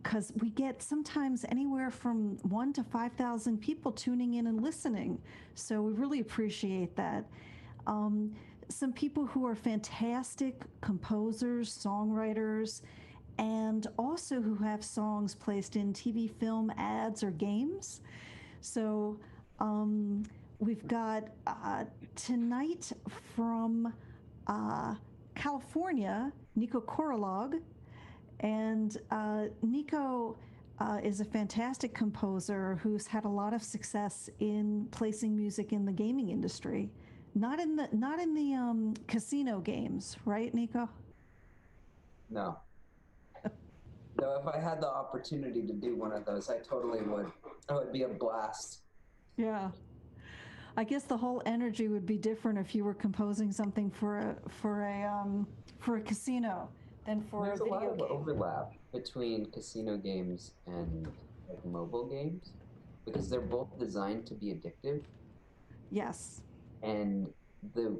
because we get sometimes anywhere from 1 to 5,000 people tuning in and listening. So we really appreciate that. Um, some people who are fantastic composers, songwriters, and also who have songs placed in TV, film, ads, or games. So um, we've got tonight from California, Nico Korolog. And Nico is a fantastic composer who's had a lot of success in placing music in the gaming industry. Not in the casino games, right, Nico? No. No, if I had the opportunity to do one of those, I totally would. It would be a blast. Yeah. I guess the whole energy would be different if you were composing something for a casino than for a There's a lot video of game. overlap between casino games and like mobile games because they're both designed to be addictive, Yes. and the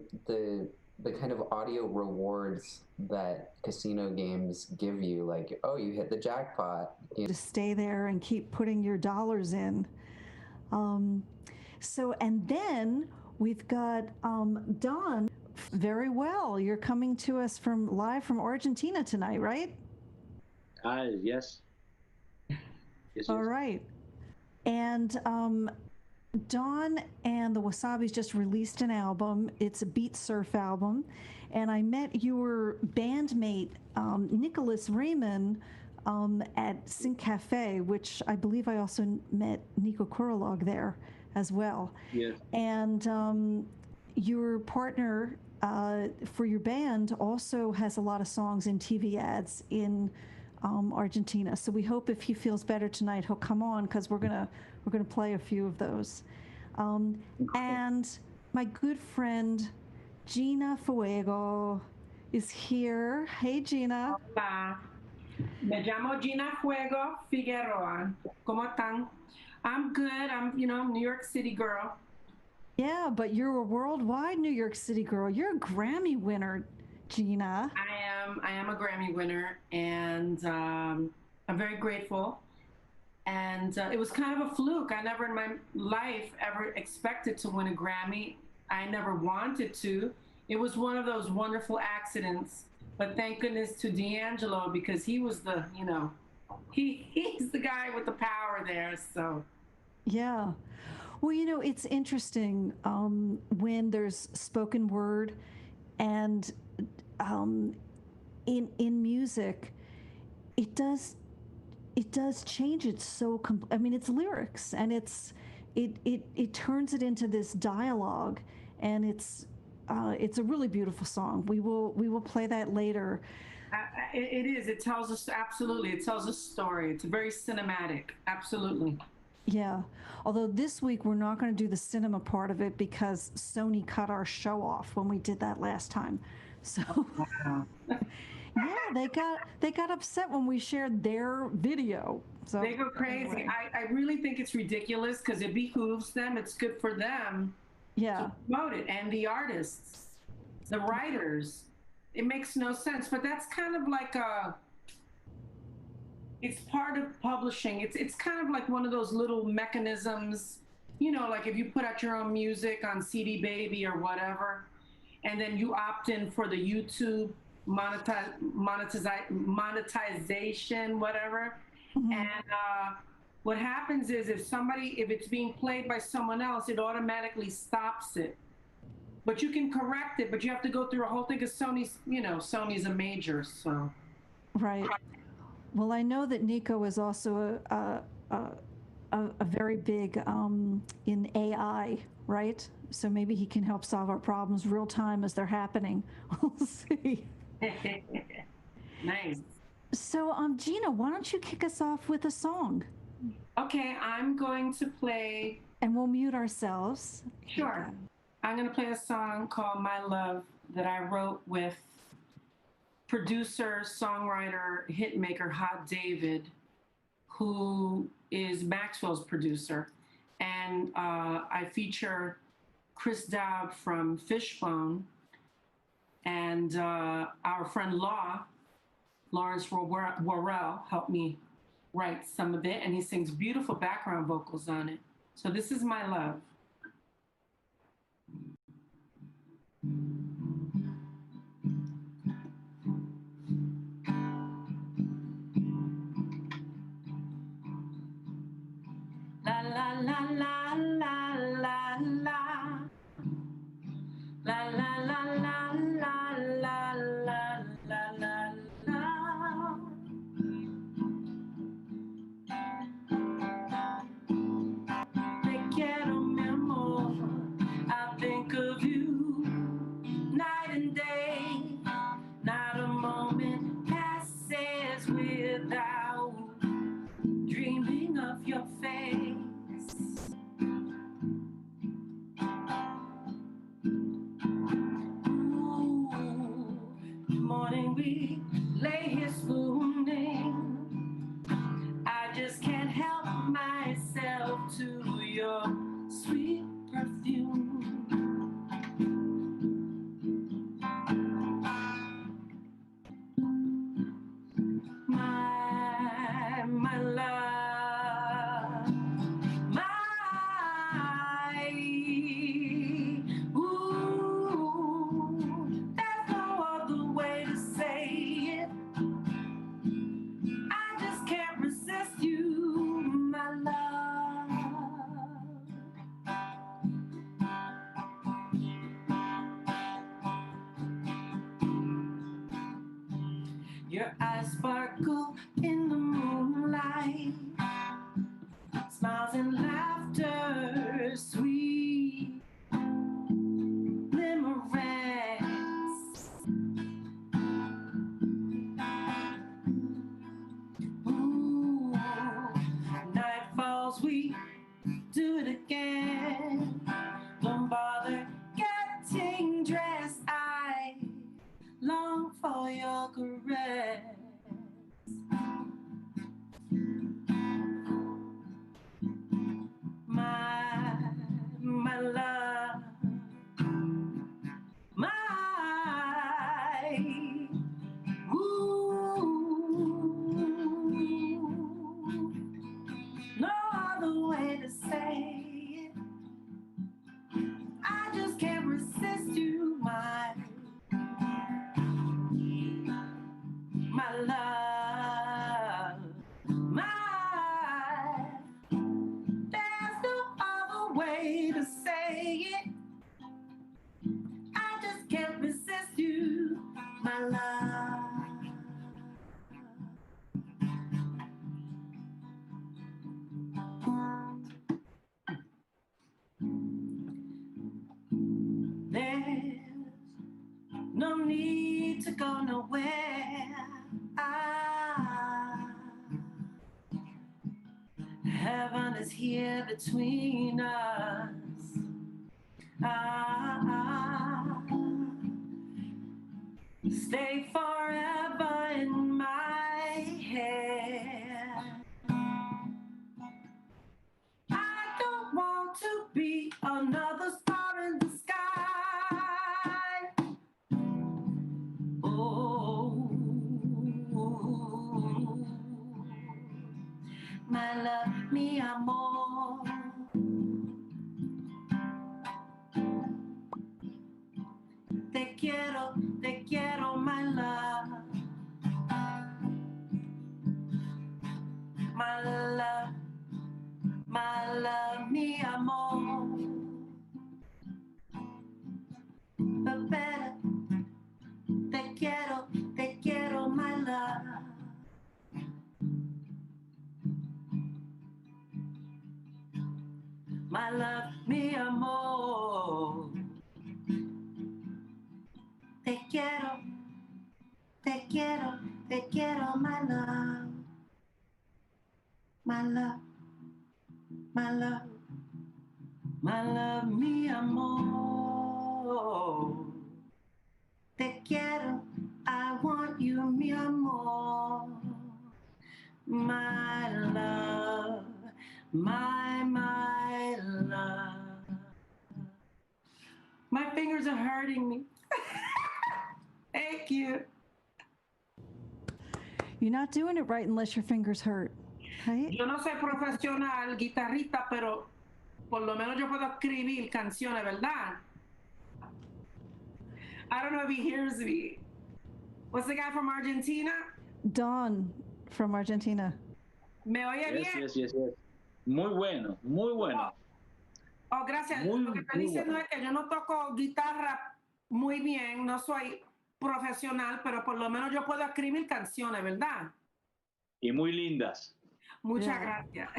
kind of audio rewards that casino games give you, like, oh, you hit the jackpot. To stay there and keep putting your dollars in. Um, and then we've got Don. Very well. You're coming to us live from Argentina tonight, right? Yes. Yes, All yes. right. And Don and the Wasabis just released an album. It's a beat surf album. And I met your bandmate, Nicholas Raymond, at Sync Cafe, which I believe I also met Nico Korolog there as well. Yes. And your partner for your band also has a lot of songs in TV ads in Argentina. So we hope if he feels better tonight, he'll come on because we're gonna play a few of those. And my good friend Gina Fuego is here. Hey, Gina. Hola. Me llamo Gina Fuego Figueroa. ¿Cómo están? I'm good. I'm, New York City girl. Yeah, but you're a worldwide New York City girl. You're a Grammy winner, Gina. I am a Grammy winner, and I'm very grateful. And it was kind of a fluke. I never in my life ever expected to win a Grammy. I never wanted to. It was one of those wonderful accidents. But thank goodness to D'Angelo, because he was the, he's the guy with the power there. So. Yeah. Well, it's interesting when there's spoken word and in music, it does change it so. It's lyrics, and it turns it into this dialogue, and it's a really beautiful song. We will play that later. It is. It tells us absolutely. It tells a story. It's very cinematic. Absolutely. Yeah. Although this week we're not going to do the cinema part of it because Sony cut our show off when we did that last time. So wow. Yeah, they got upset when we shared their video. So they go crazy. Anyway. I really think it's ridiculous because it behooves them. It's good for them. Yeah. To promote it, and the artists, the writers. It makes no sense, but that's kind of like it's part of publishing. It's kind of like one of those little mechanisms, like if you put out your own music on CD Baby or whatever, and then you opt in for the YouTube monetization, whatever. Mm-hmm. And what happens is if it's being played by someone else, it automatically stops it. But you can correct it, but you have to go through a whole thing because Sony's a major, so. Right. Well, I know that Nico is also a very big in AI, right? So maybe he can help solve our problems real time as they're happening. We'll see. Nice. So, Gina, why don't you kick us off with a song? Okay, I'm going to play. And we'll mute ourselves. Sure. I'm going to play a song called My Love that I wrote with producer, songwriter, hitmaker Hot David, who is Maxwell's producer. And I feature Chris Dowd from Fishbone and our friend Lawrence Worrell helped me writes some of it, and he sings beautiful background vocals on it. So this is My Love. La la la la la la la. La la la la la la la la la la. Te quiero, mi amor. I think of you night and day. Not a moment passes without dreaming of your face. Ooh, morning we lay here swooning. I just can't help myself to your sweet perfume. My love, my, ooh, there's no other way to say it. I just can't resist you, my love. Your eyes sparkle in the moonlight, smiles and laughter, sweet limerence. Ooh, night falls, we do it again. Don't bother getting dressed, I long for your caress. My love, my, ooh, no other way to say it. I just can't resist you, my love, there's no other way to say it. I just can't resist you, my love. There's no need to go nowhere. Heaven is here between us. Stay forever in my head. I don't want to be another star in the sky. Oh, my love, mi amor. Te quiero, my love. My love, mi amor. But better, te quiero, my love. My love, mi amor. Te quiero, my love. My love, my love, my love, mi amor. Te quiero, I want you, mi amor. My love, my love. My fingers are hurting me. Thank you. You're not doing it right unless your fingers hurt. Right? Yo no soy profesional guitarrista, pero por lo menos yo puedo escribir canciones, ¿verdad? I don't know if he hears me. What's the guy from Argentina? Don from Argentina. ¿Me oye Yes, bien? yes, yes, yes. Muy bueno, muy bueno. Oh, gracias. Muy, Lo que estoy muy diciendo bueno. es que yo no toco guitarra muy bien, no soy profesional, pero por lo menos yo puedo escribir canciones, ¿verdad? Y muy lindas. Muchas Yeah. gracias.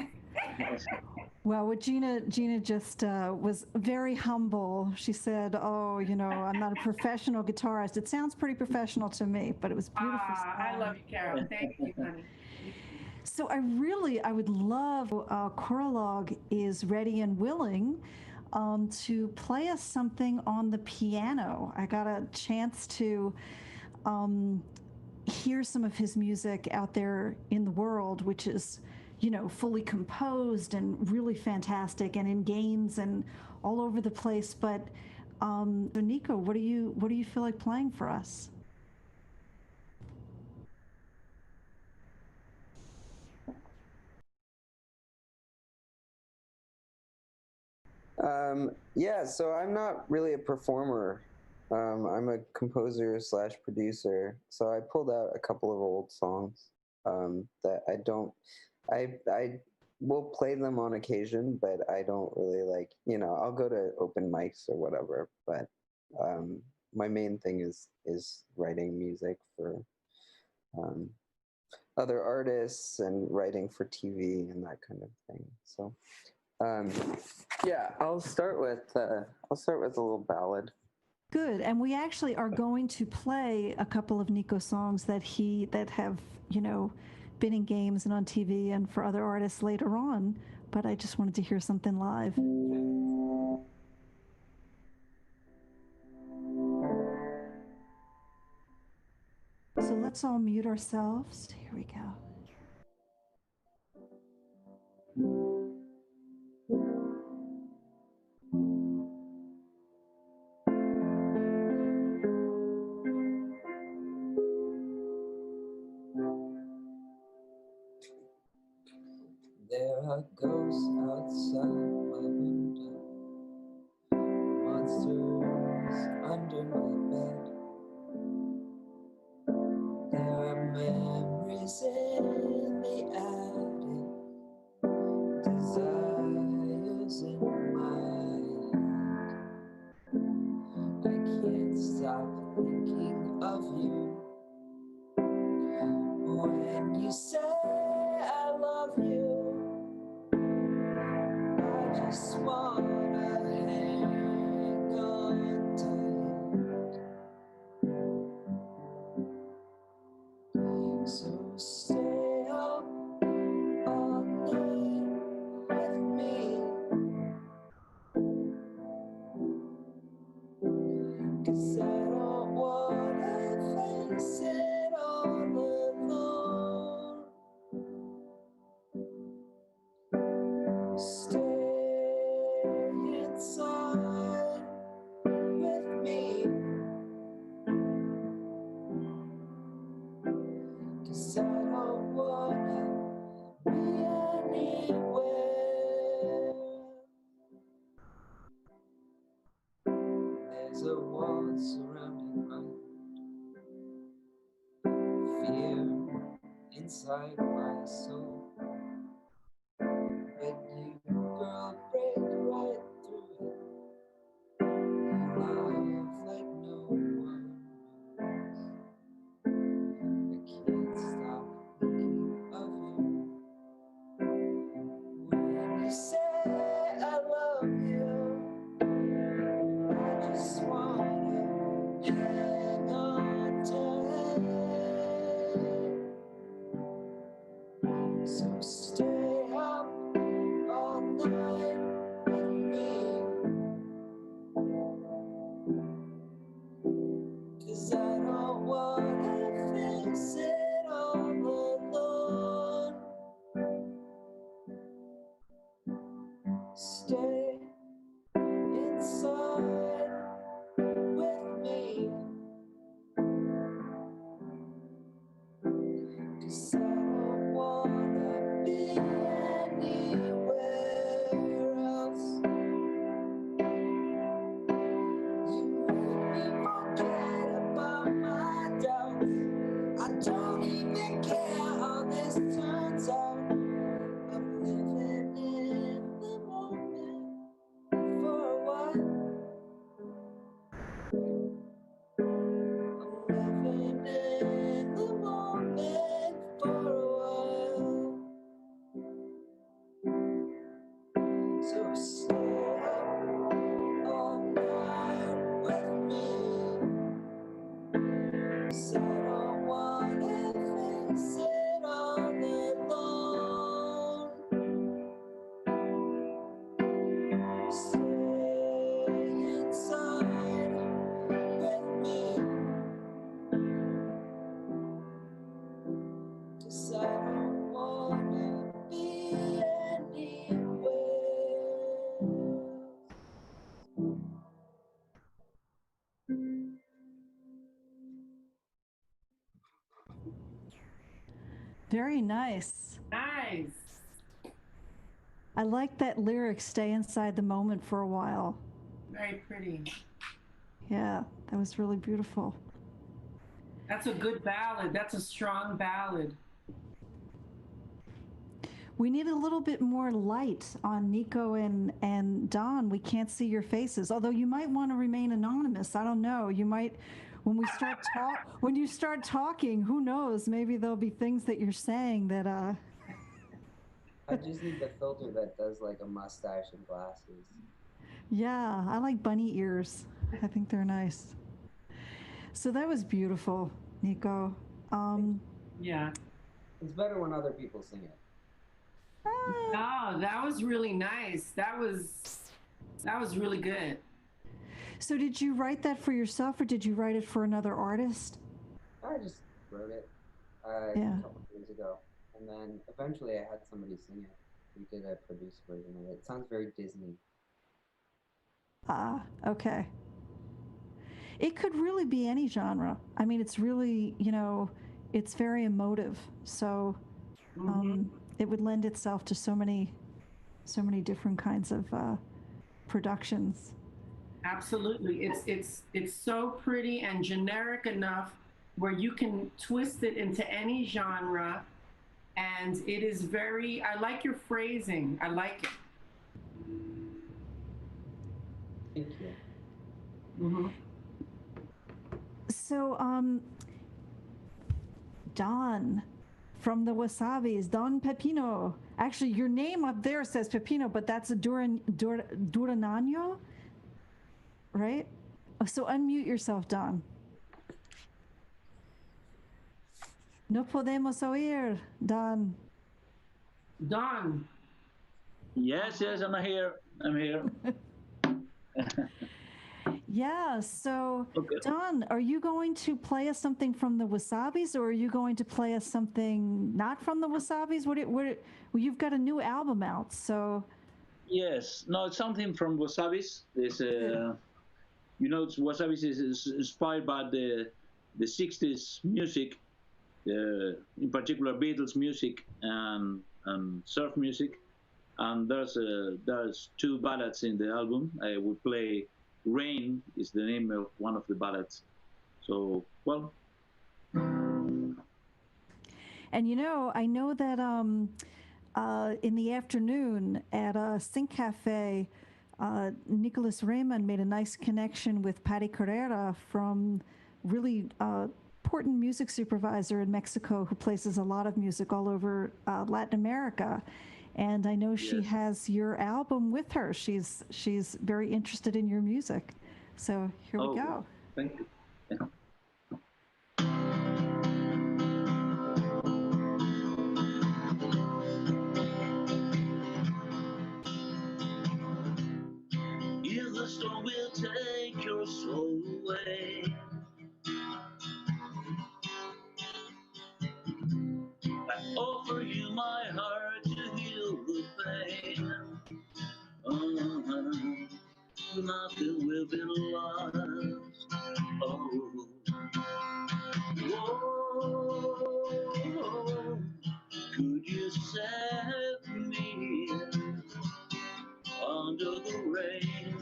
Well, what Gina just was very humble. She said, "Oh, you know, I'm not a professional guitarist." It sounds pretty professional to me, but it was beautiful. I love you, Carol. Thank you, honey. So I would love. Korolog is ready and willing to play us something on the piano. I got a chance to hear some of his music out there in the world, which is, you know, fully composed and really fantastic, and in games and all over the place. But so Nico, what do you feel like playing for us? Yeah, so I'm not really a performer. I'm a composer slash producer. So I pulled out a couple of old songs that I don't. I will play them on occasion, but I don't really like. You know, I'll go to open mics or whatever. But my main thing is writing music for um, other artists and writing for TV and that kind of thing. So. Yeah, I'll start with a little ballad. Good, and we actually are going to play a couple of Nico songs that have, you know, been in games and on TV and for other artists later on. But I just wanted to hear something live. So let's all mute ourselves. Here we go. There are ghosts outside my window, monsters under my bed. There are memories in the attic, desires in my head. I can't stop thinking of you. When you say I love you, I just wanna hang on tight. So stay up all night with me, 'cause I don't wanna face it all alone. Stay inside with me, 'cause I don't wanna be anywhere. There's a wall surrounding my fear inside my soul. But you, girl, break right through it. You love like no one else. I can't stop thinking of you. When you say I love you, I just wanna hang on tight. So stay up all night with me, 'cause I don't wanna face it all alone. Stay inside Very nice. Nice. I like that lyric, stay inside the moment for a while. Very pretty. Yeah, that was really beautiful. That's a good ballad. That's a strong ballad. We need a little bit more light on Nico and Don. We can't see your faces, although you might want to remain anonymous. I don't know. You might, when you start talking, who knows? Maybe there'll be things that you're saying that I just need the filter that does like a mustache and glasses. Yeah, I like bunny ears. I think they're nice. So that was beautiful, Nico. Yeah. It's better when other people sing it. Oh, that was really nice. That was really good. So did you write that for yourself or did you write it for another artist? I just wrote it Yeah. a couple of years ago, and then eventually I had somebody sing it. We did a produced version of it. It sounds very Disney. Ah, okay. It could really be any genre. I mean, it's really, it's very emotive. So it would lend itself to so many different kinds of productions. Absolutely. It's so pretty and generic enough where you can twist it into any genre, and it is very, I like your phrasing. I like it. Thank you. So, Don from the Wasabis, Don Pepino. Actually, your name up there says Pepino, but that's a Duranano, right? So unmute yourself, Don. No podemos oír, Don. Don. Yes, I'm here. I'm here. Yeah, so Okay. Don, are you going to play us something from the Wasabis or are you going to play us something not from the Wasabis? Well, you've got a new album out, so. Yes, no, it's something from Wasabis. There's Wasabis is inspired by the 60s music, in particular Beatles music and surf music. And there's two ballads in the album. I would play Rain is the name of one of the ballads. So, well. And I know that in the afternoon at Sync Cafe, Nicholas Raymond made a nice connection with Patty Carrera from really important music supervisor in Mexico who places a lot of music all over Latin America. And I know she has your album with her. She's very interested in your music. So here we go. Thank you. Yeah. If the storm will take your soul away, I offer you my heart to heal the pain. Nothing will be lost. Oh, whoa, could you set me under the rain?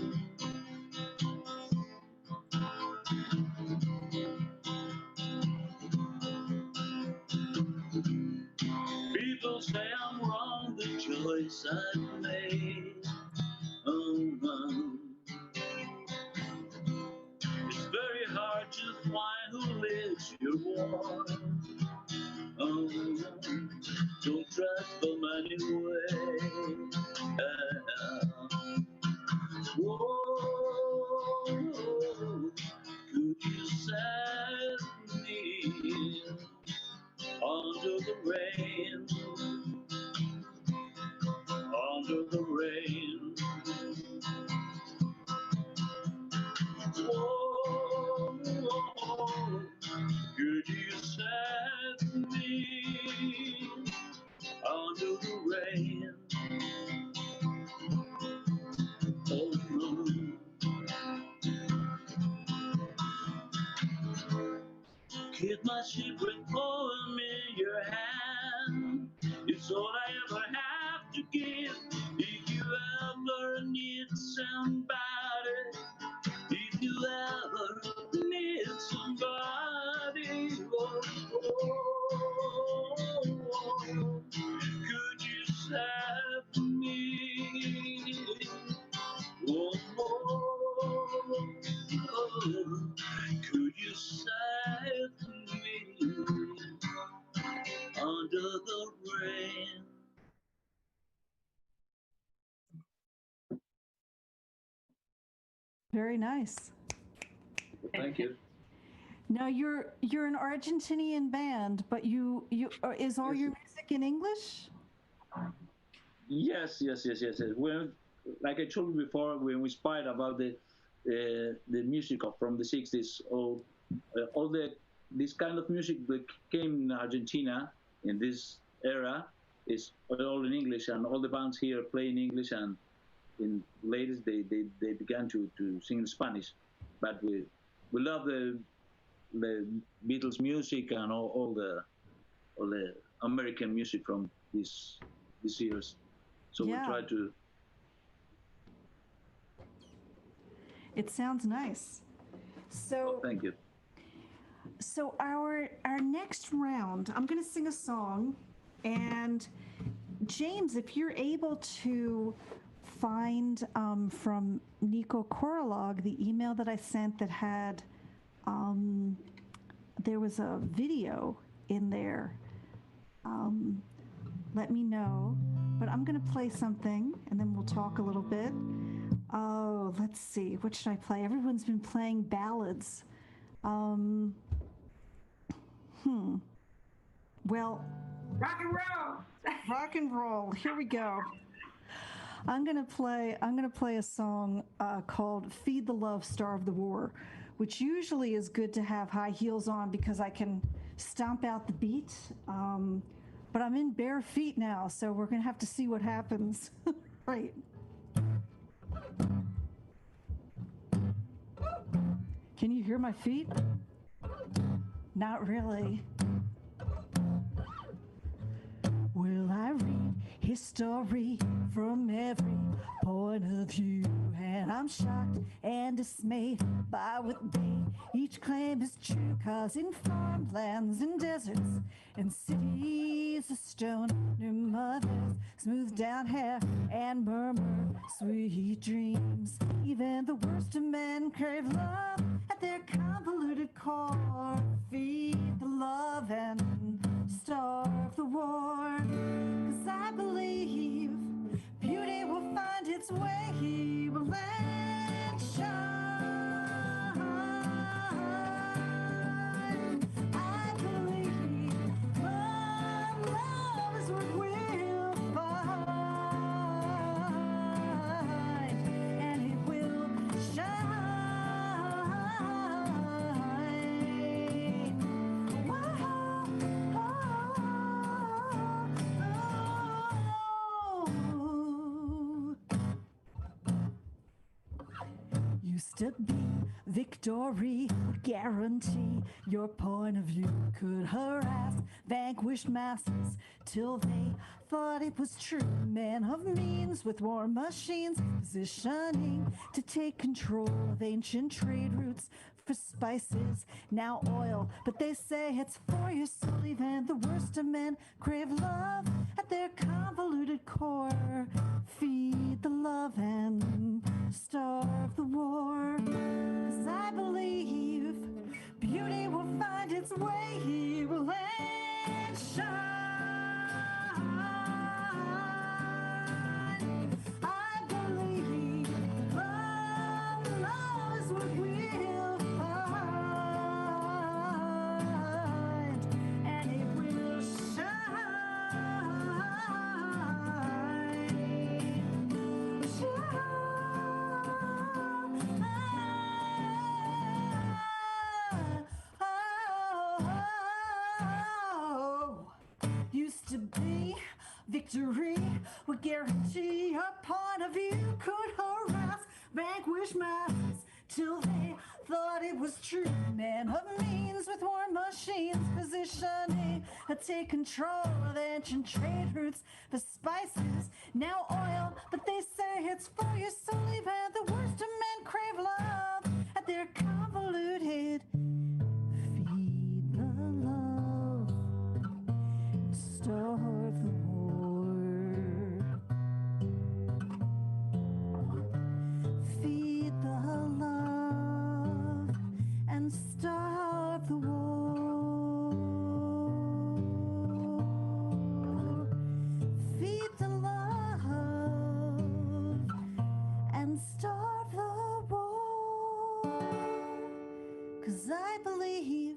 People say I'm wrong, the choice I've made. It's very hard to find who lives your war. Don't trust them anyway. Whoa, could you set me under the rain? Under the rain. Whoa, could you set me under the rain? Oh no. Keep my secret poem in your hand. all I ever have to give. If you ever need somebody, if you ever need somebody, oh, oh, could you save me? Oh, oh, could you save me under the rain? Very nice. Thank you. Now you're an Argentinian band, but you is all your music in English? Yes. Well, like I told you before, when we inspired about the music from the '60s, all this kind of music that came in Argentina in this era is all in English, and all the bands here play in English, and in latest they began to sing in Spanish. But we love the Beatles music and all the American music from these years. So Yeah. we try to. It sounds nice. So Thank you. So our next round, I'm going to sing a song, and James, if you're able to find from Nico Korolog the email that I sent that had there was a video in there. Let me know. But I'm going to play something, and then we'll talk a little bit. Oh, let's see. What should I play? Everyone's been playing ballads. Well, Rock and roll. rock and roll. Here we go. I'm gonna play a song called "Feed the Love, Starve the War," which usually is good to have high heels on because I can stomp out the beat. But I'm in bare feet now, so we're gonna have to see what happens. Right. Can you hear my feet? Not really. Will I read history from every point of view? And I'm shocked and dismayed by what they each claim is true. 'Cause in farmlands and deserts and cities of stone, new mothers smooth down hair and murmur sweet dreams. Even the worst of men crave love at their convoluted core. Feed the love and starve the war. 'Cause I believe beauty will find its way, he will let shine. I believe love is what we'll find, and it will shine. Used to be victory would guarantee your point of view could harass vanquished masses till they thought it was true. Men of means with war machines positioning to take control of ancient trade routes for spices, now oil, but they say it's for your soul. Even the worst of men crave love at their convoluted core. Feed the love and starve the war. 'Cause I believe beauty will find its way, he will let shine. I believe love is what we'll find, and it will Used to be victory would guarantee a point of view could harass vanquished masses till they thought it was true. Man of means with war machines positioning to take control of ancient trade routes for spices, now oil, but they say it's for your soul. You've had the worst of men crave love at their convoluted. Feed the love, starve the war. Feed the love and starve the war. Feed the love and starve the war. 'Cause I believe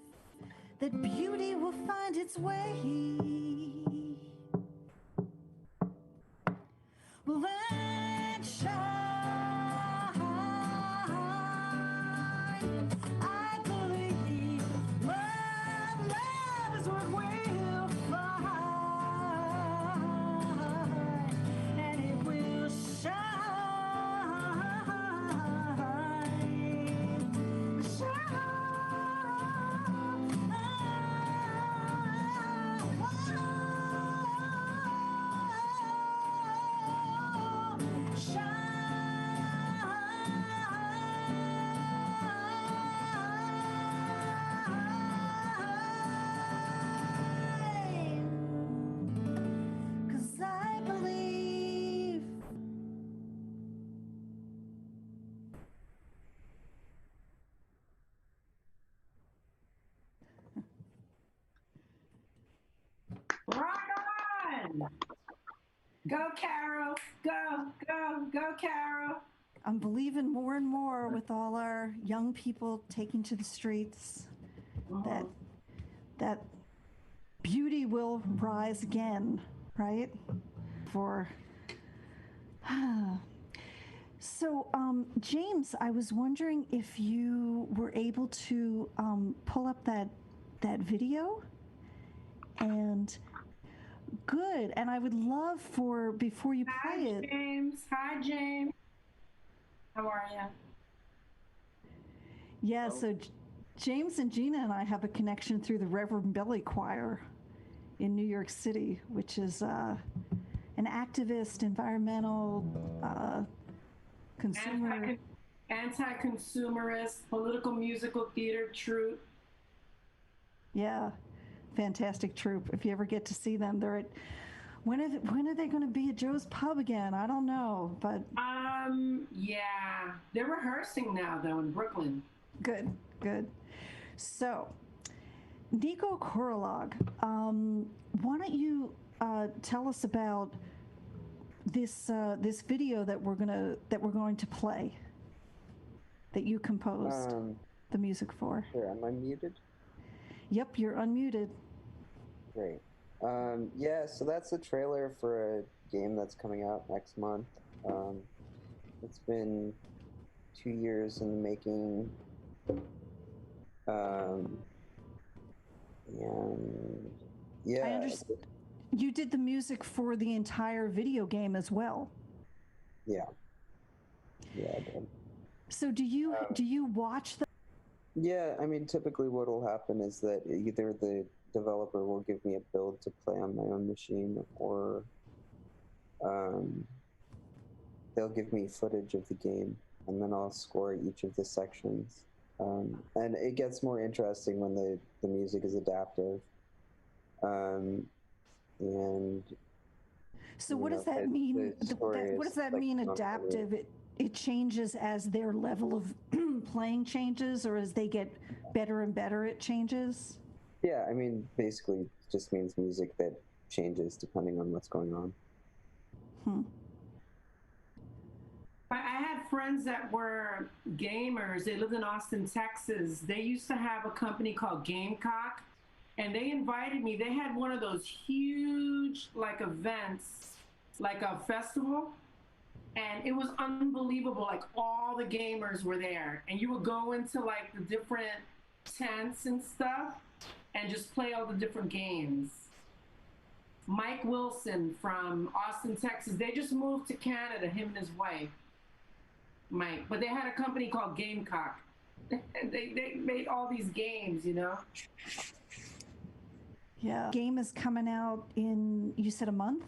that beauty will find its way. Will then shine. I believe my love is what we'll find, and it will shine. 'Cause I believe. Rock on! Go, Carol. Go, Carol. I'm believing more and more with all our young people taking to the streets that that beauty will rise again, right? For so, James, I was wondering if you were able to pull up that video, and good. And I would love for before you play it. Hi, James. How are you? Yeah, so James and Gina and I have a connection through the Reverend Billy Choir in New York City, which is an activist, environmental, consumer. Anti-consumerist, political musical theater troupe. Yeah, fantastic troupe. If you ever get to see them, they're at. When are they going to be at Joe's Pub again? I don't know, but yeah, they're rehearsing now though in Brooklyn. Good. So, Nico Korolog, why don't you tell us about this video that we're going to play, that you composed the music for? Sure, am I muted? Yep, you're unmuted. Great. Yeah, so that's the trailer for a game that's coming out next month. It's been 2 years in the making. And yeah. I understand. You did the music for the entire video game as well. Yeah, I did. So do you watch the? Yeah, I mean, typically what'll happen is that either the developer will give me a build to play on my own machine, or they'll give me footage of the game, and then I'll score each of the sections. And it gets more interesting when the music is adaptive. And so what does that mean? What does that mean, adaptive? It changes as their level of playing changes, or as they get better and better, it changes? Yeah, I mean, basically it just means music that changes depending on what's going on. I had friends that were gamers. They lived in Austin, Texas. They used to have a company called Gamecock, and they invited me. They had one of those huge events, like a festival, and it was unbelievable. Like, all the gamers were there, and you would go into the different tents and stuff and just play all the different games. Mike Wilson from Austin, Texas, they just moved to Canada, him and his wife, Mike, but they had a company called Gamecock. They made all these games, you know. Yeah. Game is coming out in, you said, a month?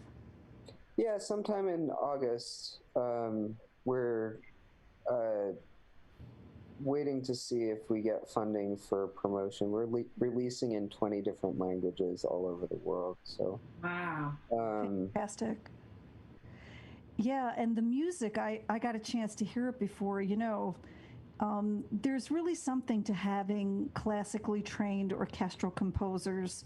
Yeah, sometime in August. We're waiting to see if we get funding for promotion. We're releasing in 20 different languages all over the world. So Wow. Fantastic. Yeah, and the music, I got a chance to hear it before. There's really something to having classically trained orchestral composers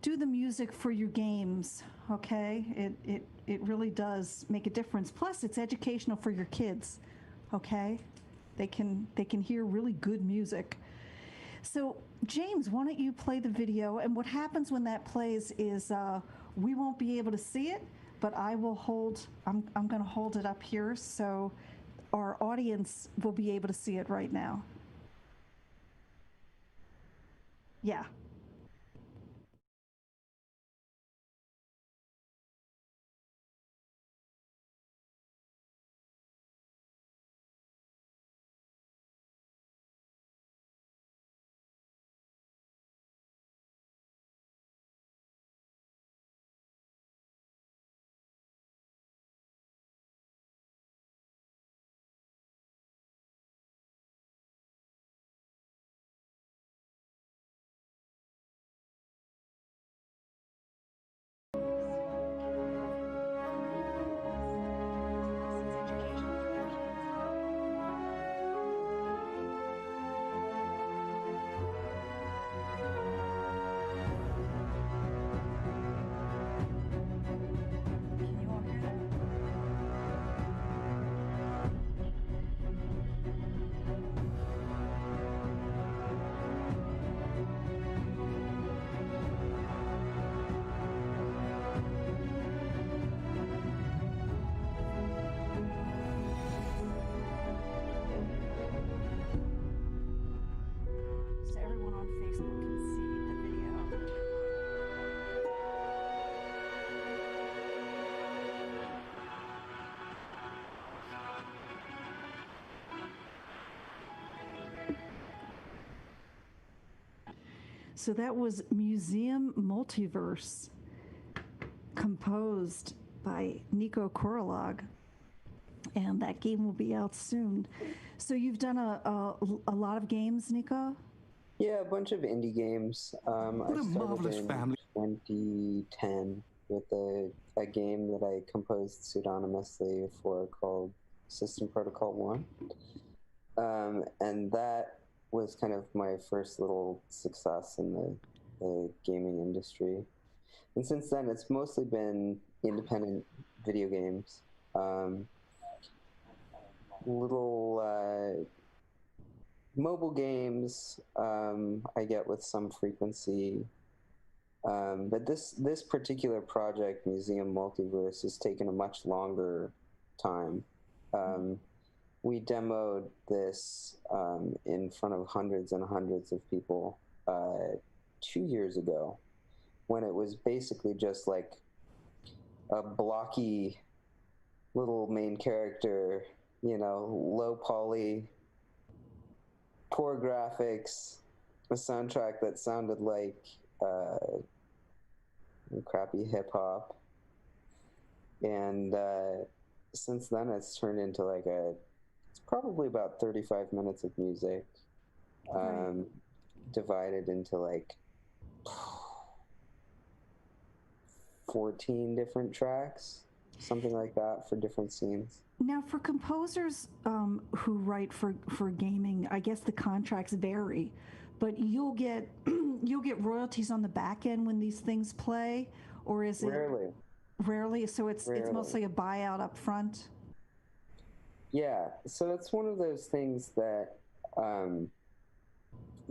do the music for your games. Okay, it really does make a difference. Plus, it's educational for your kids. Okay, they can hear really good music. So, James, why don't you play the video? And what happens when that plays is we won't be able to see it, but I will hold. I'm going to hold it up here so our audience will be able to see it right now. Yeah. Can you all hear that? So everyone on Facebook can see the video. So that was Museum Multiverse, composed by Nico Korolog, and that game will be out soon. So you've done a lot of games, Nico? Yeah, a bunch of indie games. I What a started marvelous in family. 2010 with a game that I composed pseudonymously for called System Protocol 1. And that was kind of my first little success in the gaming industry. And since then, it's mostly been independent video games. Little mobile games I get with some frequency. But this particular project, Museum Multiverse, has taken a much longer time. We demoed this in front of hundreds and hundreds of people 2 years ago, when it was basically just like a blocky little main character, low poly, poor graphics, a soundtrack that sounded like crappy hip hop, and since then it's turned into like it's probably about 35 minutes of music, divided into like 14 different tracks, something like that, for different scenes. Now, for composers who write for gaming, I guess the contracts vary, but you'll get you'll get royalties on the back end when these things play, or is it rarely? So it's mostly a buyout up front. Yeah, so it's one of those things that,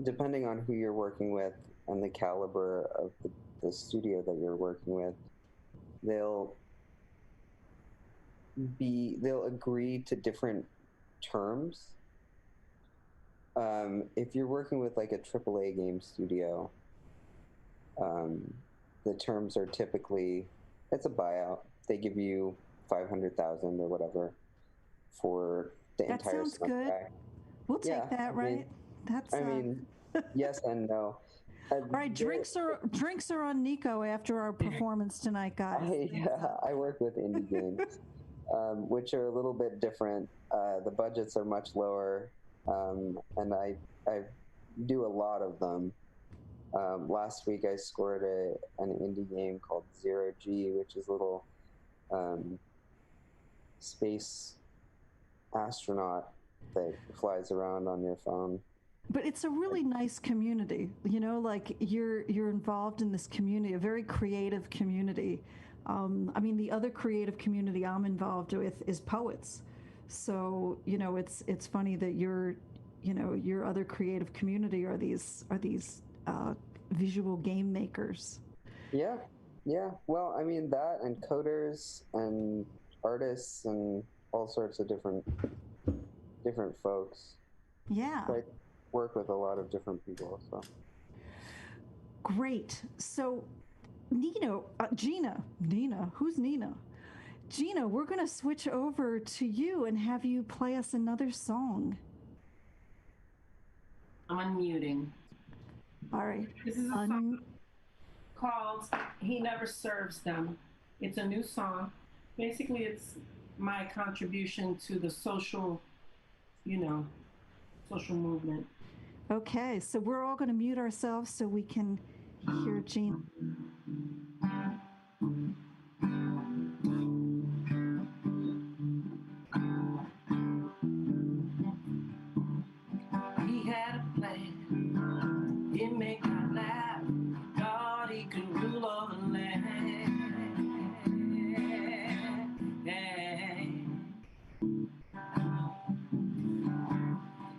depending on who you're working with and the caliber of the studio that you're working with, they'll agree to different terms. If you're working with like a AAA game studio, the terms are typically, it's a buyout. They give you 500,000 or whatever for the entire sounds good. We'll take that, right? That's I mean, yes and no. all right. Drinks are on Nico after our performance tonight, guys. I work with indie games, which are a little bit different. The budgets are much lower, and I do a lot of them. Last week I scored an indie game called Zero G, which is a little space astronaut that flies around on your phone. But it's a really nice community, you know, like you're involved in this community, a very creative community. I mean, the other creative community I'm involved with is poets. So, you know, it's funny that your other creative community are these visual game makers. Yeah, yeah. Well, I mean that and coders and artists and all sorts of different folks. Yeah. I work with a lot of different people. So Great. So, Nina, who's Nina? Gina, we're going to switch over to you and have you play us another song. I'm unmuting. All right. This is a song called He Never Serves Them. It's a new song. Basically, it's my contribution to the social movement. Okay, so we're all going to mute ourselves so we can hear Gina. He had a plan. It made God laugh. Thought he could rule over the land.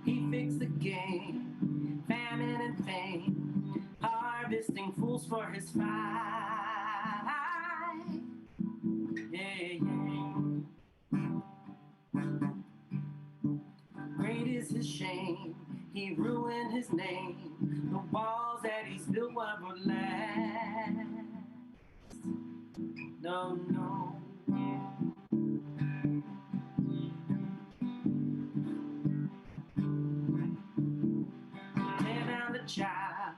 He fixed the game, famine and fame, harvesting fools for his fight. Great is his shame, he ruined his name. The walls that he's built won't last. No, no. Tear down the child,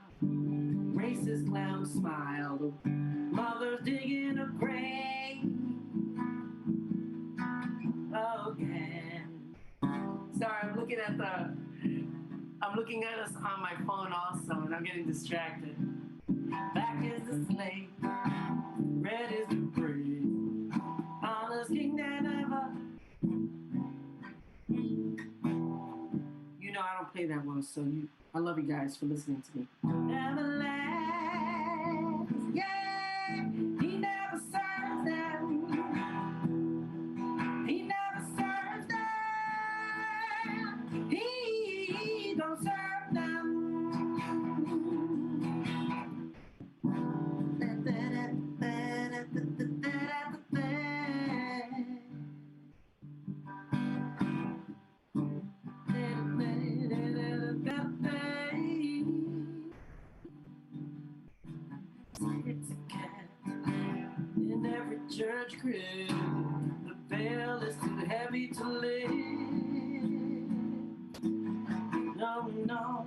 racist clown smile. Mother's digging a grave again. Sorry, I'm looking at us on my phone also, and I'm getting distracted. Black is the slave, red is the brave, honest king than ever. You know I don't play that well, so I love you guys for listening to me. Never last, yeah, he never serves them. He never serves them. He don't serve them. It's a cat in every church crib. The veil is too heavy to lift. No, no.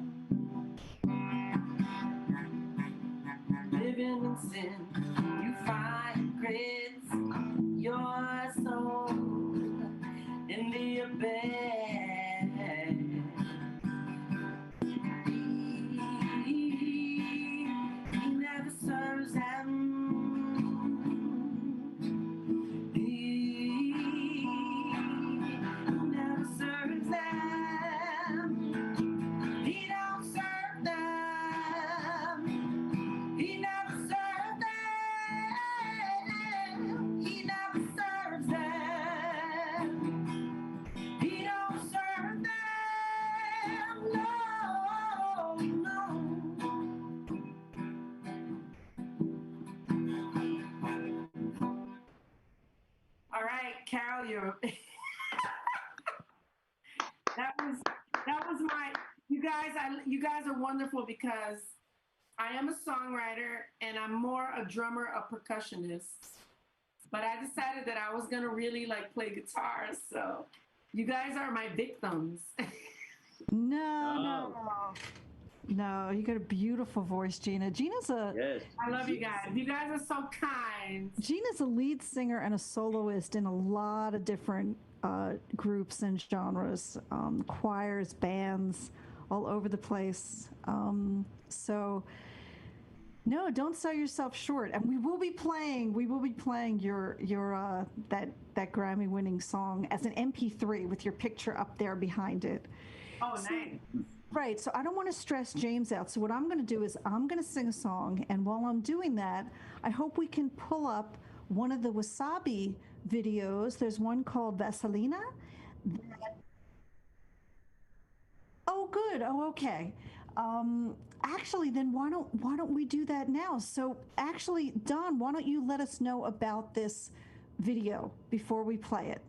Living in sin, you find grace, your soul in the abyss. He never serves them. He never serves them. He don't serve them. He never served them. He never serves them. He don't serve them. No, no. All right, Carol, you're. that was my. You guys are wonderful because I am a songwriter and I'm more a drummer, a percussionist. But I decided that I was gonna really like play guitar, so you guys are my victims. No, Oh, no. No, you got a beautiful voice, Gina. yes. I love you guys. You guys are so kind. Gina's a lead singer and a soloist in a lot of different groups and genres, choirs, bands, all over the place. So no, don't sell yourself short. And we will be playing. We will be playing your that Grammy winning song as an MP3 with your picture up there behind it. Oh, nice. Right. So I don't want to stress James out. So what I'm going to do is I'm going to sing a song, and while I'm doing that, I hope we can pull up one of the Wasabi videos. There's one called Vaselina. Oh, good. Oh, okay. Actually, then why don't we do that now? So actually, Don, why don't you let us know about this video before we play it?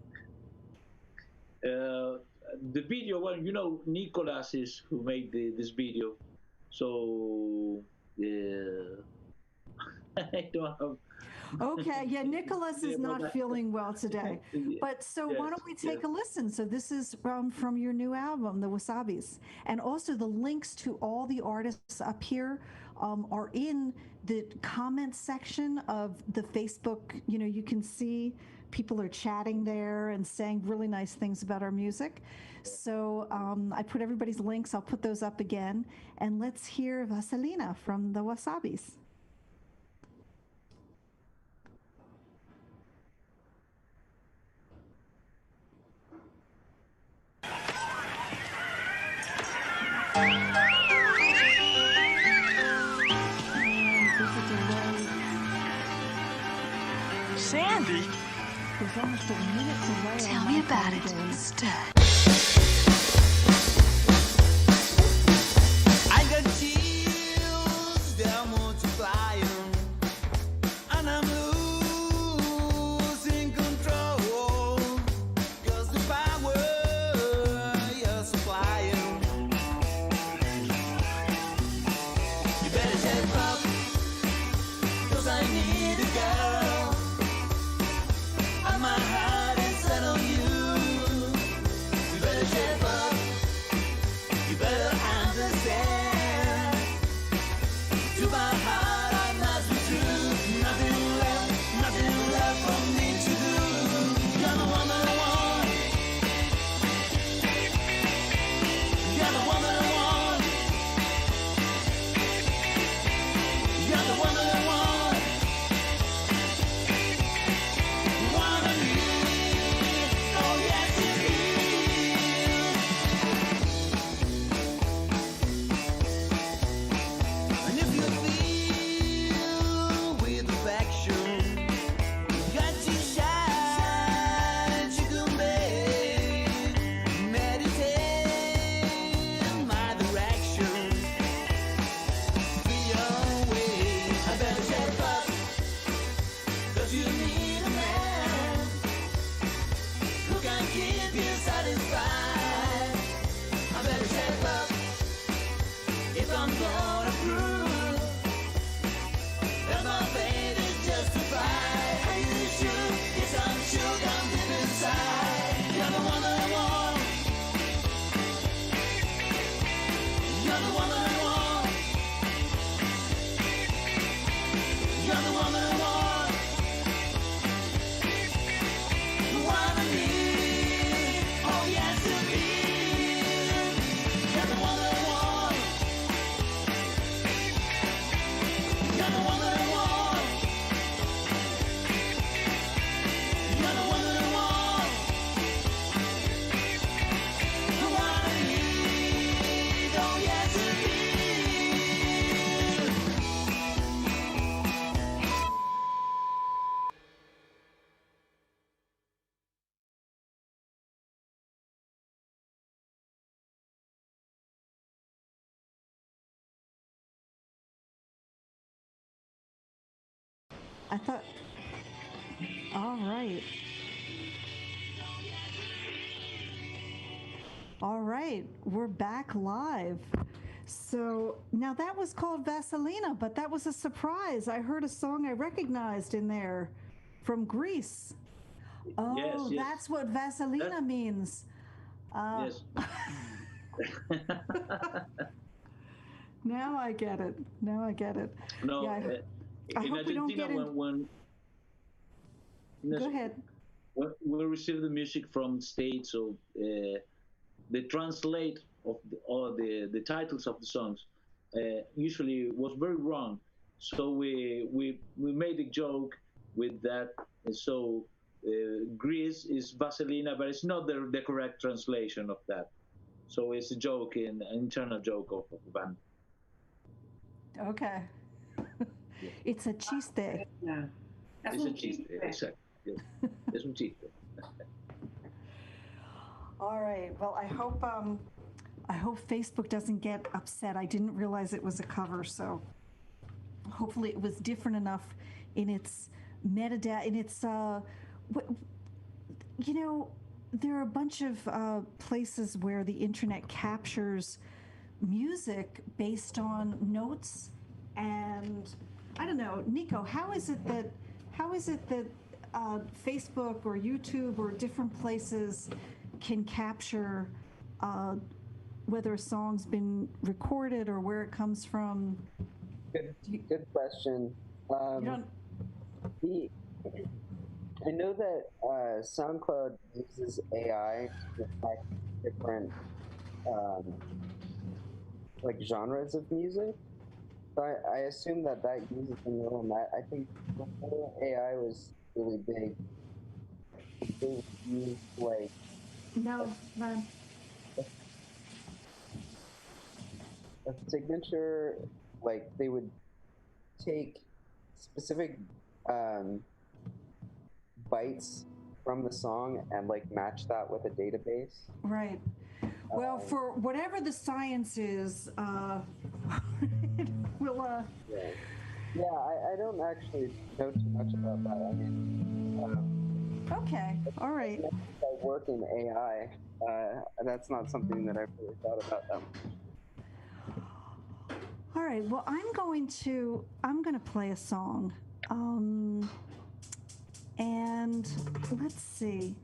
The video, well, you know, Nicolas is who made this video. So, I don't have. Okay, yeah, Nicholas is not feeling well today. But so why Yes, don't we take yes. a listen? So this is from your new album, The Wasabis. And also the links to all the artists up here are in the comment section of the Facebook. You know, you can see people are chatting there and saying really nice things about our music. So I put everybody's links. I'll put those up again. And let's hear Vaselina from The Wasabis. Sandy? There's almost a minute delay. Tell me about it instead. I got chills, they're multiplying, and I'm losing control. 'Cause the power you're supplying, you better shape up, 'cause I need a girl, and my heart is set on you. You better shape up. You better understand. To my heart, I must be true. Nothing left for me to do. You're the one that I want. You're the one that I want. You're the one that I want. One of me. Oh yes, it is. And if you feel with affection, got to shine, you can make, meditate in my direction. Be your way. I better shape up, 'cause you need a man who can keep you satisfied. I better shape up. If I'm gonna prove that my fate is justified, are you sure? Yes, I'm sure I'm deep inside. You're the one that I want. You're the one that I want. You're the one that I want. The one I need. Oh yes, it is. You're the one that I want. You're the one that I want. You're the one that I want. The one I need. Oh yes, it is. I thought, all right. All right, we're back live. So now that was called Vaselina, but that was a surprise. I heard a song I recognized in there from Greece. Oh, Yes. that's what Vaselina That- means. Yes. Now I get it. Now I get it. No, Yeah, I in hope we don't Argentina, get in. Go ahead. when we receive the music from States, so the translate of all the titles of the songs usually was very wrong. So we made a joke with that. And so Greece is Vaselina, but it's not the correct translation of that. So it's a joke, an internal joke of the band. Okay. It's a chiste. Yeah. That's It's a what she chiste, said. exactly. Yes. Es un chiste. All right. Well, I hope Facebook doesn't get upset. I didn't realize it was a cover, so hopefully it was different enough in its metadata. In its, you know, there are a bunch of places where the internet captures music based on notes, and I don't know, Nico. How is it that Facebook or YouTube or different places can capture whether a song's been recorded or where it comes from? Good question. You don't. The I know that SoundCloud uses AI to detect different like genres of music. So I assume that uses a neural net. I think before AI was really big, they used like No, no. a signature, like they would take specific bytes from the song and like match that with a database. Right. Well, for whatever the science is, we'll. Yeah, I don't actually know too much about that. I mean, Okay. All right. I work in AI. That's not something that I've really thought about that much. All right. Well, I'm going to play a song, and let's see.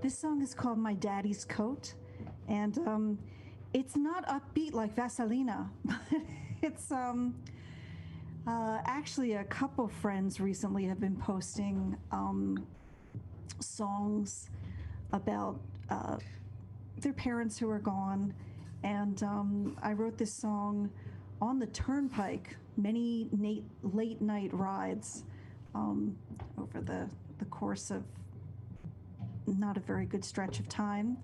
This song is called "My Daddy's Coat," and it's not upbeat like Vaselina, but it's actually a couple friends recently have been posting songs about their parents who are gone, and I wrote this song on the turnpike, many late night rides over the course of not a very good stretch of time.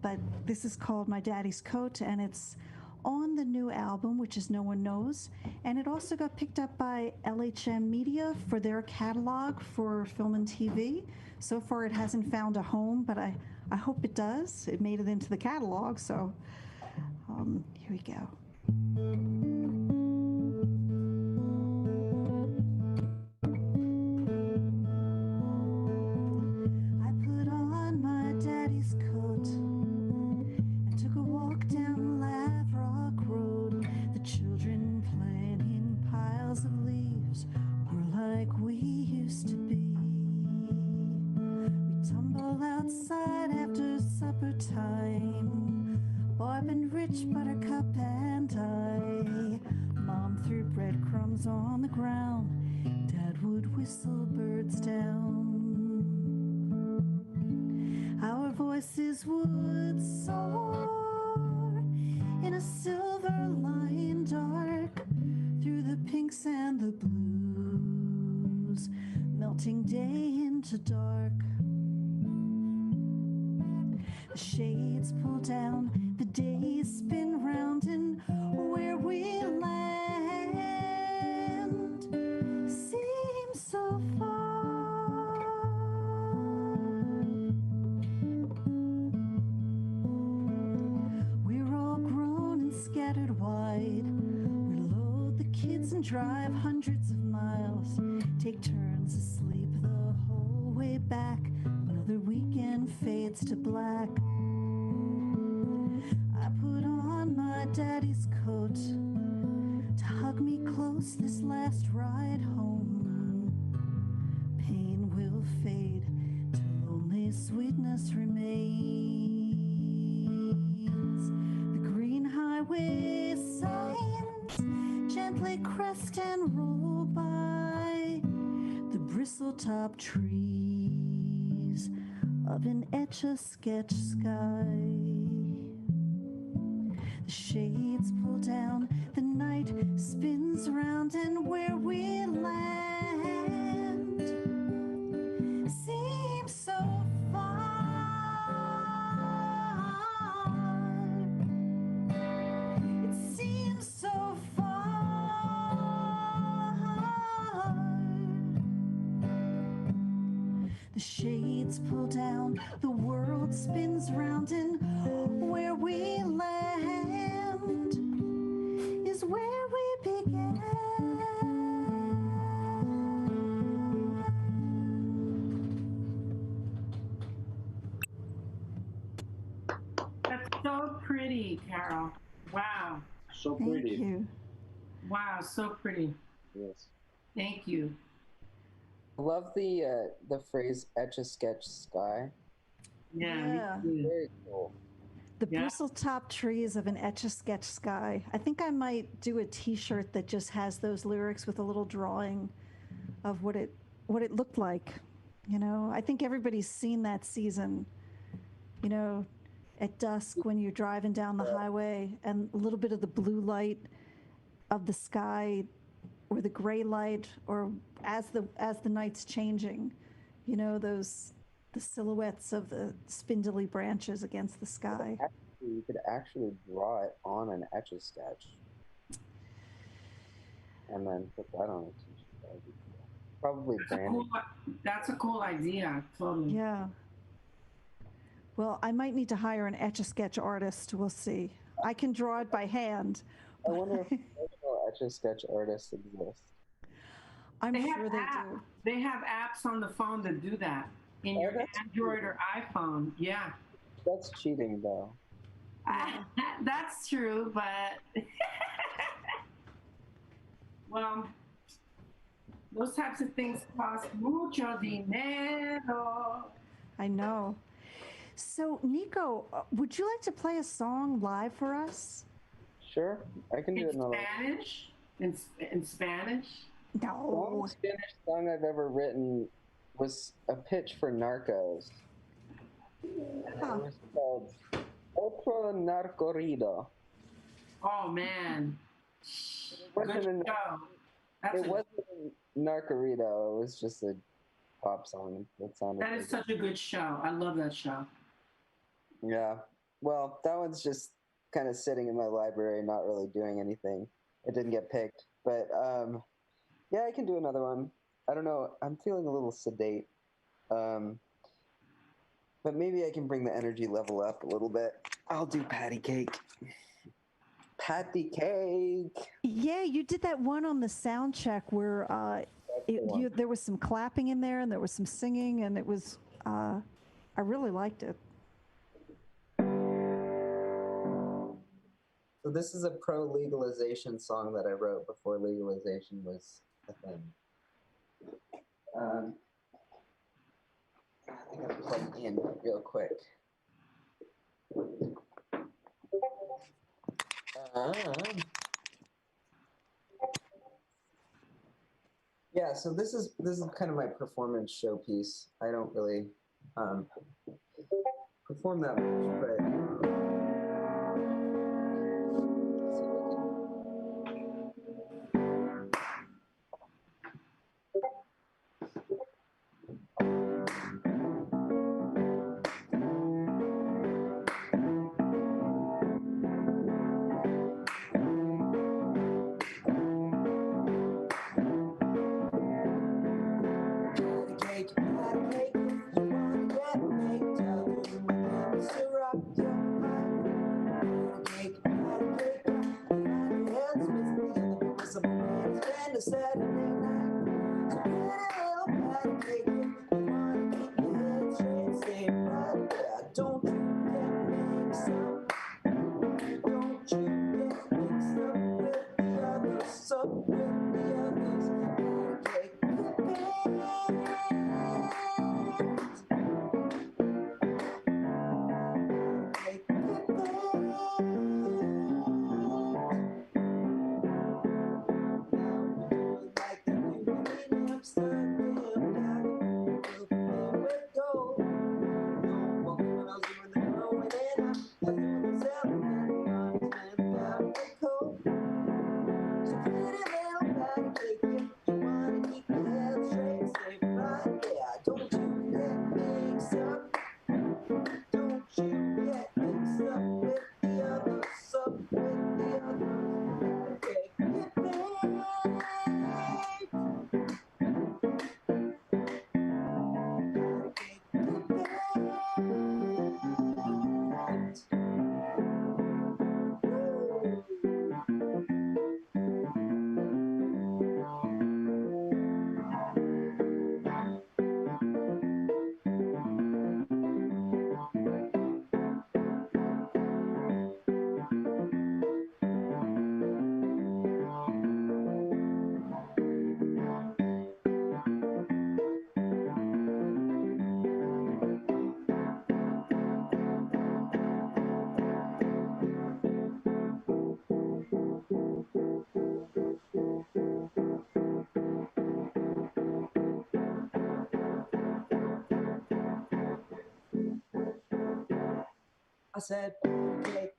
But this is called My Daddy's Coat, and it's on the new album, which is No One Knows. And it also got picked up by LHM Media for their catalog for film and TV. So far, it hasn't found a home, but I hope it does. It made it into the catalog, so here we go. Buttercup and I. Mom threw breadcrumbs on the ground. Dad would whistle birds down. Our voices would soar in a silver line dark through the pinks and the blues, melting day into dark. The shades pull down, the days spin round, and where we land seems so far. We're all grown and scattered wide. We load the kids and drive hundreds of miles, take turns asleep the whole way back. Another weekend fades to black. I put on my daddy's coat to hug me close this last ride home. Pain will fade sweetness remains. The green highway signs gently crest and roll by the bristle-top trees of an etch-a-sketch sky. The shades pull down, the night spins round, and where we land seems so far. It seems so far. The shades pull down, the world spins round, and where we land is where we began. That's so pretty, Carol. Wow. So Thank pretty. you. Wow, so pretty. Yes. Thank you. I love the phrase "etch-a-sketch sky." Yeah. Me too. Very cool. The Yeah. bristle-top trees of an etch-a-sketch sky. I think I might do a T-shirt that just has those lyrics with a little drawing of what it looked like. You know, I think everybody's seen that season. You know, at dusk when you're driving down the highway and a little bit of the blue light of the sky, or the gray light, or as the night's changing. You know, the silhouettes of the spindly branches against the sky. You could actually draw it on an etch-a-sketch, and then put that on a t-shirt. That would be cool. Probably branding. That's a cool idea. Totally. Yeah. Well, I might need to hire an etch-a-sketch artist. We'll see. I can draw it by hand. I wonder if professional etch-a-sketch artists exist. I'm They have sure they apps. do. They have apps on the phone that do that in your that's Android or iPhone. Yeah. That's cheating, though. That's true, but well, those types of things cost mucho dinero. I know. So, Nico, would you like to play a song live for us? Sure, I can do In another. Spanish? In Spanish? The No. only Spanish song I've ever written was a pitch for Narcos. It Huh. was called Otro Narcorrido. Oh man. It wasn't Good a- show. That's It wasn't a Narcorrido, it was just a pop song that sounded that is like such a good show. I love that show. Yeah. Well, that one's just kind of sitting in my library, not really doing anything. It didn't get picked. But yeah, I can do another one. I don't know. I'm feeling a little sedate. But maybe I can bring the energy level up a little bit. I'll do patty cake. Patty cake. Yeah, you did that one on the sound check where there was some clapping in there and there was some singing, and it was, I really liked it. So this is a pro-legalization song that I wrote before legalization was a thing. I think I'll plug in real quick. Yeah, so this is kind of my performance showpiece. I don't really perform that much, but I said, okay.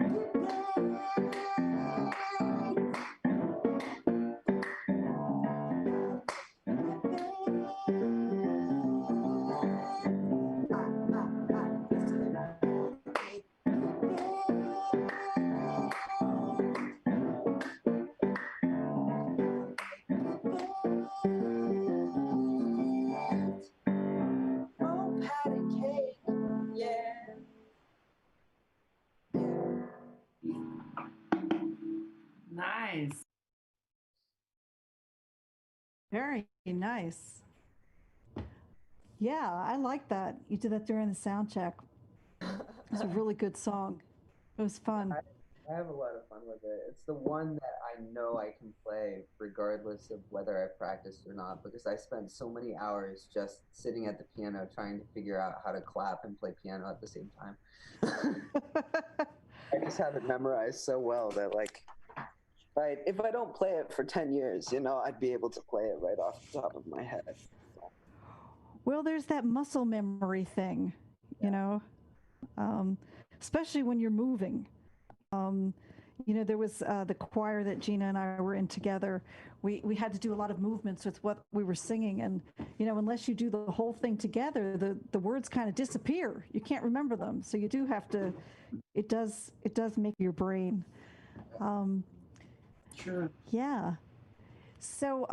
Oh, patty cake, yeah. Nice. Very nice. Yeah, I like that. You did that during the sound check. It's a really good song. It was fun. I have a lot of fun with it. It's the one that I know I can play regardless of whether I practiced or not, because I spent so many hours just sitting at the piano trying to figure out how to clap and play piano at the same time. I just have it memorized so well that, like, if I don't play it for 10 years, I'd be able to play it right off the top of my head. Well, there's that muscle memory thing, you know, especially when you're moving. There was the choir that Gina and I were in together. We had to do a lot of movements with what we were singing, and unless you do the whole thing together, the words kind of disappear. You can't remember them, so you do have to. It does make your brain. Sure. Yeah. So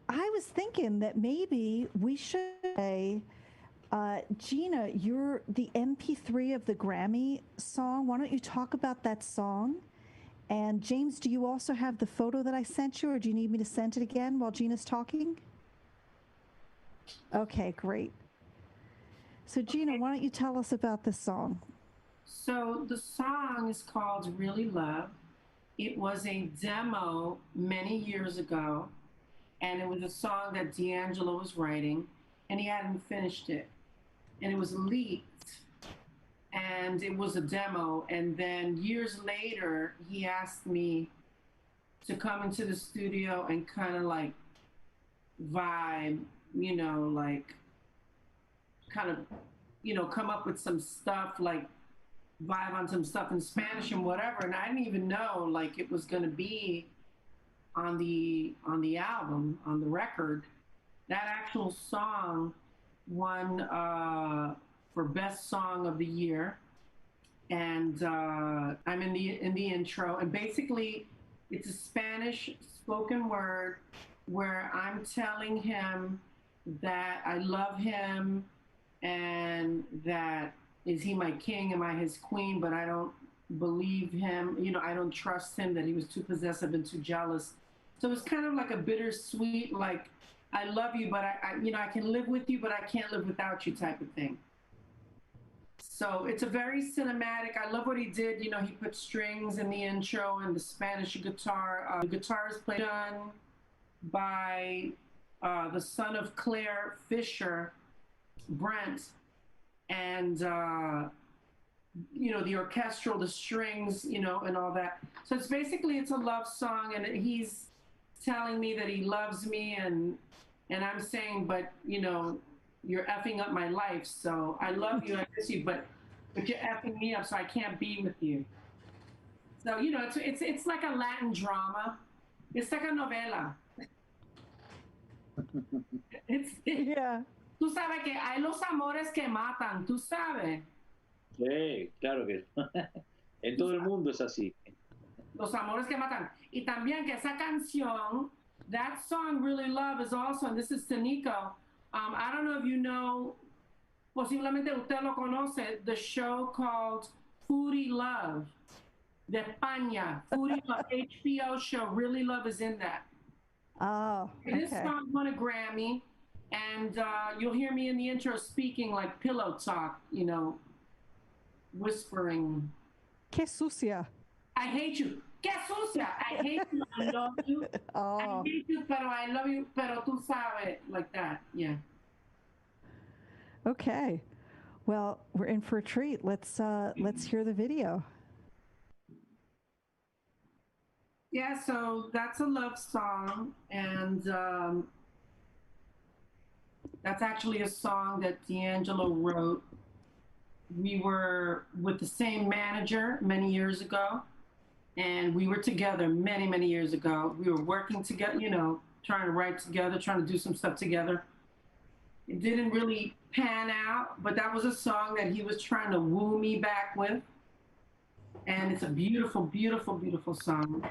I was thinking that maybe we should say, Gina, you're the MP3 of the Grammy song. Why don't you talk about that song? And James, do you also have the photo that I sent you, or do you need me to send it again while Gina's talking? Okay, great. So Gina, why don't you tell us about this song? So the song is called Really Love. It was a demo many years ago, and it was a song that D'Angelo was writing, and he hadn't finished it. And it was leaked, and it was a demo. And then years later, he asked me to come into the studio and kind of like vibe, like kind of, come up with some stuff, like vibe on some stuff in Spanish and whatever. And I didn't even know like it was going to be on the album, on the record. That actual song won for best song of the year, and I'm in the intro. And basically, it's a Spanish spoken word where I'm telling him that I love him and that is he my king, am I his queen? But I don't believe him. I don't trust him, that he was too possessive and too jealous. So it's kind of like a bittersweet, like, I love you, but I can live with you, but I can't live without you type of thing. So it's a very cinematic. I love what he did. He put strings in the intro and the Spanish guitar. The guitar is played done by the son of Claire Fisher, Brent, and the orchestral, the strings, and all that. So it's a love song, and he's telling me that he loves me, and I'm saying, but you're effing up my life. So I love you, I miss you, but you're effing me up, so I can't be with you. So it's like a Latin drama. It's like a novela. Yeah. Tú sabes que hay los amores que matan, tú sabes. Sí, claro que en todo el mundo es así. Los amores que matan. Y también que esa canción, that song Really Love is also, and this is to Nico, I don't know if you know, posiblemente usted lo conoce, the show called Foodie Love de España. Foodie Love, HBO show, Really Love is in that. Oh, okay. This song won a Grammy, and you'll hear me in the intro speaking like pillow talk, whispering. Que sucia. I hate you. Que sucia. I hate you. I love you. Oh. I hate you, pero I love you, pero tú sabes, like that. Yeah. Okay. Well, we're in for a treat. Let's hear the video. Yeah, so that's a love song, and that's actually a song that D'Angelo wrote we were with the same manager many years ago, and we were together many, many years ago. We were working together, you know, trying to write together, trying to do some stuff together. It didn't really pan out, but that was a song that he was trying to woo me back with. And it's a beautiful, beautiful, beautiful song.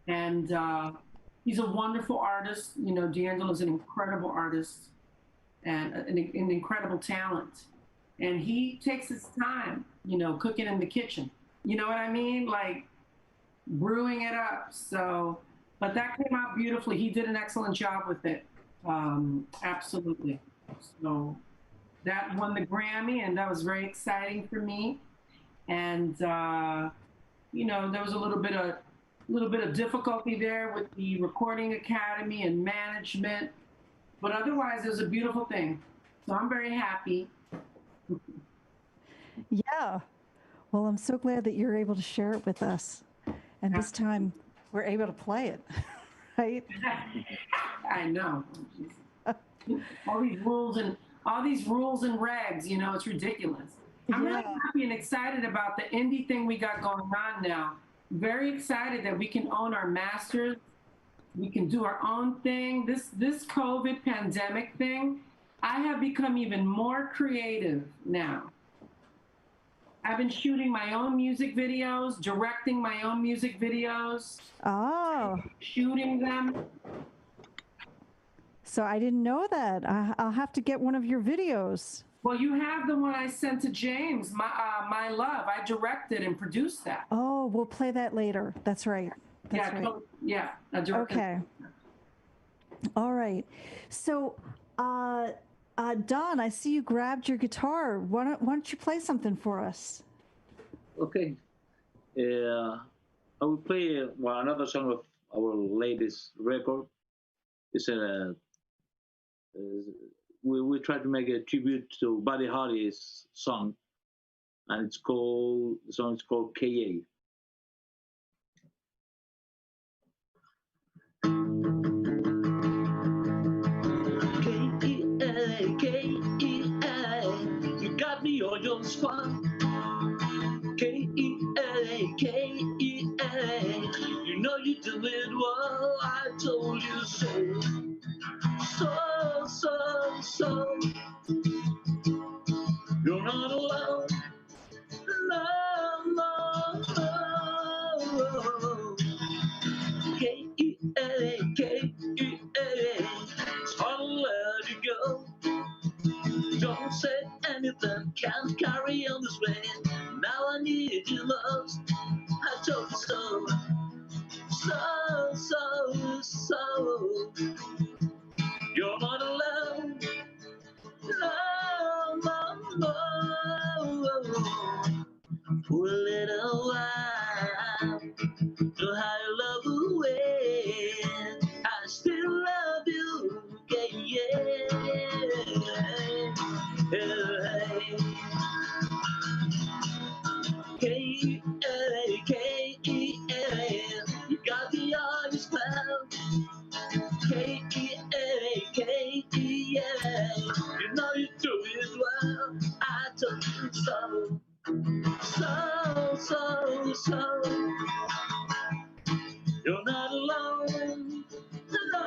And he's a wonderful artist. You know, D'Angelo's an incredible artist and an incredible talent. And he takes his time, you know, cooking in the kitchen. You know what I mean? Like brewing it up. So, but that came out beautifully. He did an excellent job with it. Absolutely. So that won the Grammy, and that was very exciting for me. And you know, there was a little bit of difficulty there with the Recording Academy and management, but otherwise, it was a beautiful thing. So I'm very happy. Yeah. Well, I'm so glad that you're able to share it with us. And this time we're able to play it, right? I know. all these rules and regs, you know, it's ridiculous. I'm really happy and excited about the indie thing we got going on now. Very excited that we can own our masters. We can do our own thing. This COVID pandemic thing, I have become even more creative now. I've been shooting my own music videos, directing my own music videos. Oh. Shooting them. So I didn't know that. I'll have to get one of your videos. Well, you have the one I sent to James, My Love. I directed and produced that. Oh, we'll play that later. That's right. That's yeah, right. Yeah, I directed. Okay. All right. So, Don, I see you grabbed your guitar. Why don't you play something for us? Okay. I will play another song of our latest record. It's we try to make a tribute to Buddy Holly's song, and the song is called K.A. K-E-A, K-E-A, you got me on your spot. K-E-A, K-E-A, you know you do it well, I told you so. So, you're not alone. No. K-E-A, K-E-A, it's hard to let you go. Don't say anything, can't carry on this way. Now I need your love, I told you so. So, you're not alone. No. For a little while, you'll hide your love away. I still love you, yeah. K-E-A, you got the honest cloud. K-E-A, you know you do it well. I told you so. So, you're not alone. No.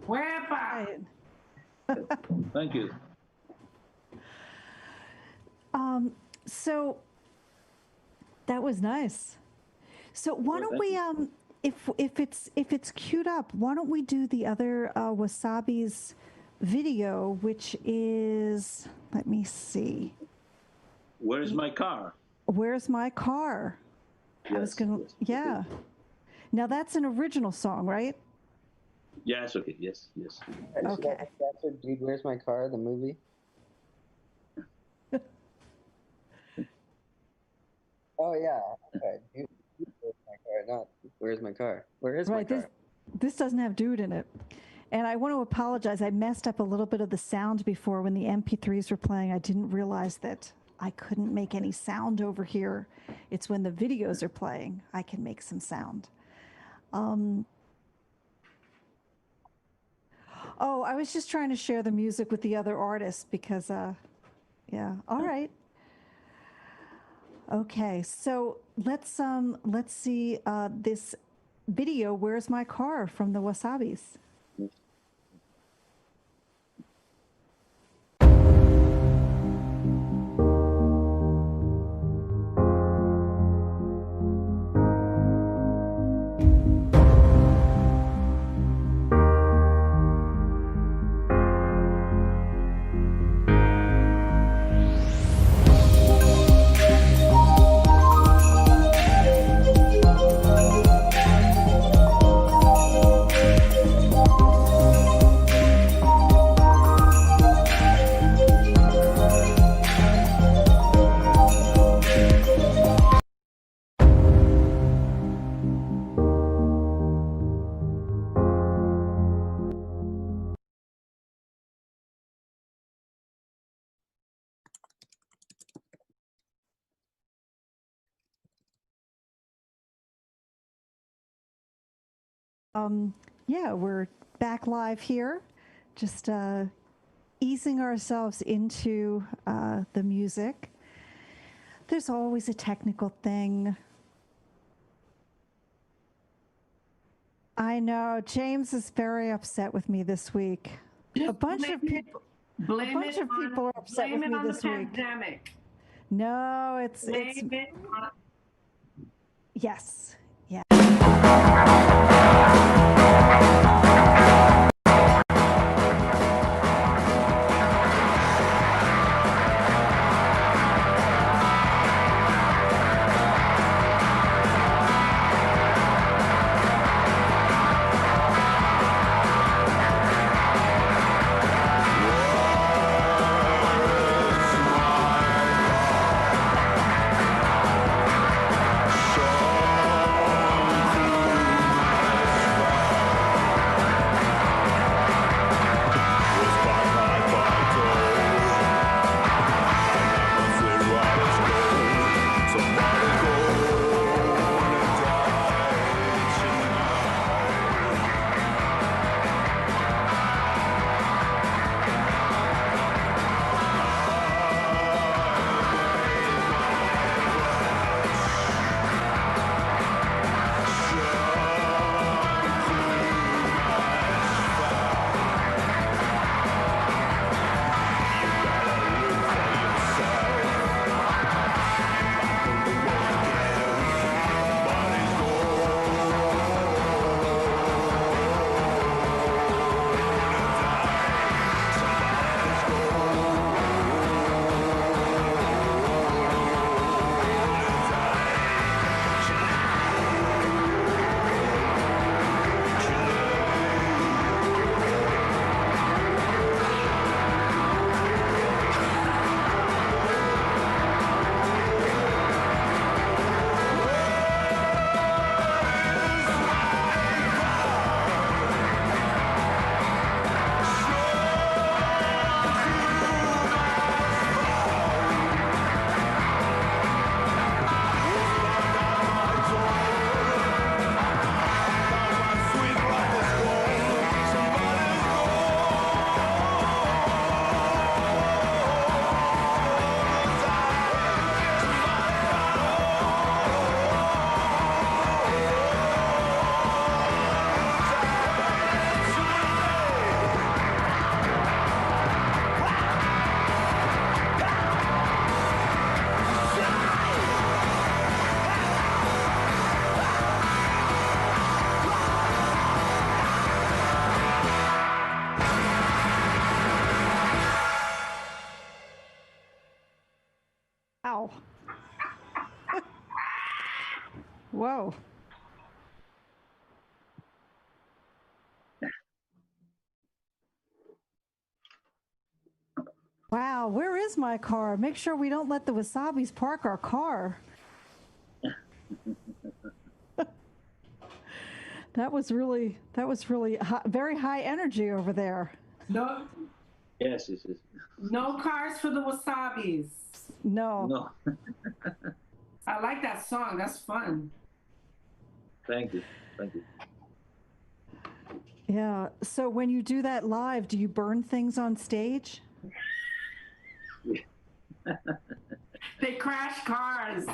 Right. Thank you. So that was nice. So why don't we if it's queued up, why don't we do the other Wasabi's video, which is, let me see. Where's my car? Where's my car? I was gonna, yeah. Now that's an original song, right? Yes, okay, yes. Okay. That's a Dude, Where's My Car, the movie? Oh, yeah. Okay. Dude, Where's My Car? Not Where's My Car? Where is my Right. car? This doesn't have dude in it. And I want to apologize. I messed up a little bit of the sound before when the MP3s were playing. I didn't realize that I couldn't make any sound over here. It's when the videos are playing, I can make some sound. Oh, I was just trying to share the music with the other artists because, yeah. All right. Okay, so let's see this video. Where's My Car from the Wasabis? Yeah, we're back live here, just easing ourselves into the music. There's always a technical thing. I know James is very upset with me this week. A bunch of people are upset with me this week. Pandemic. No, it's Blame it on yes, yeah. Ow. Whoa. Wow, where is my car? Make sure we don't let the Wasabis park our car. That was really high, very high energy over there. No, Yes, yes, yes. no cars for the wasabis. No. No, I like that song. That's fun. thank you, thank you. Yeah. So when you do that live, do you burn things on stage? They crash cars.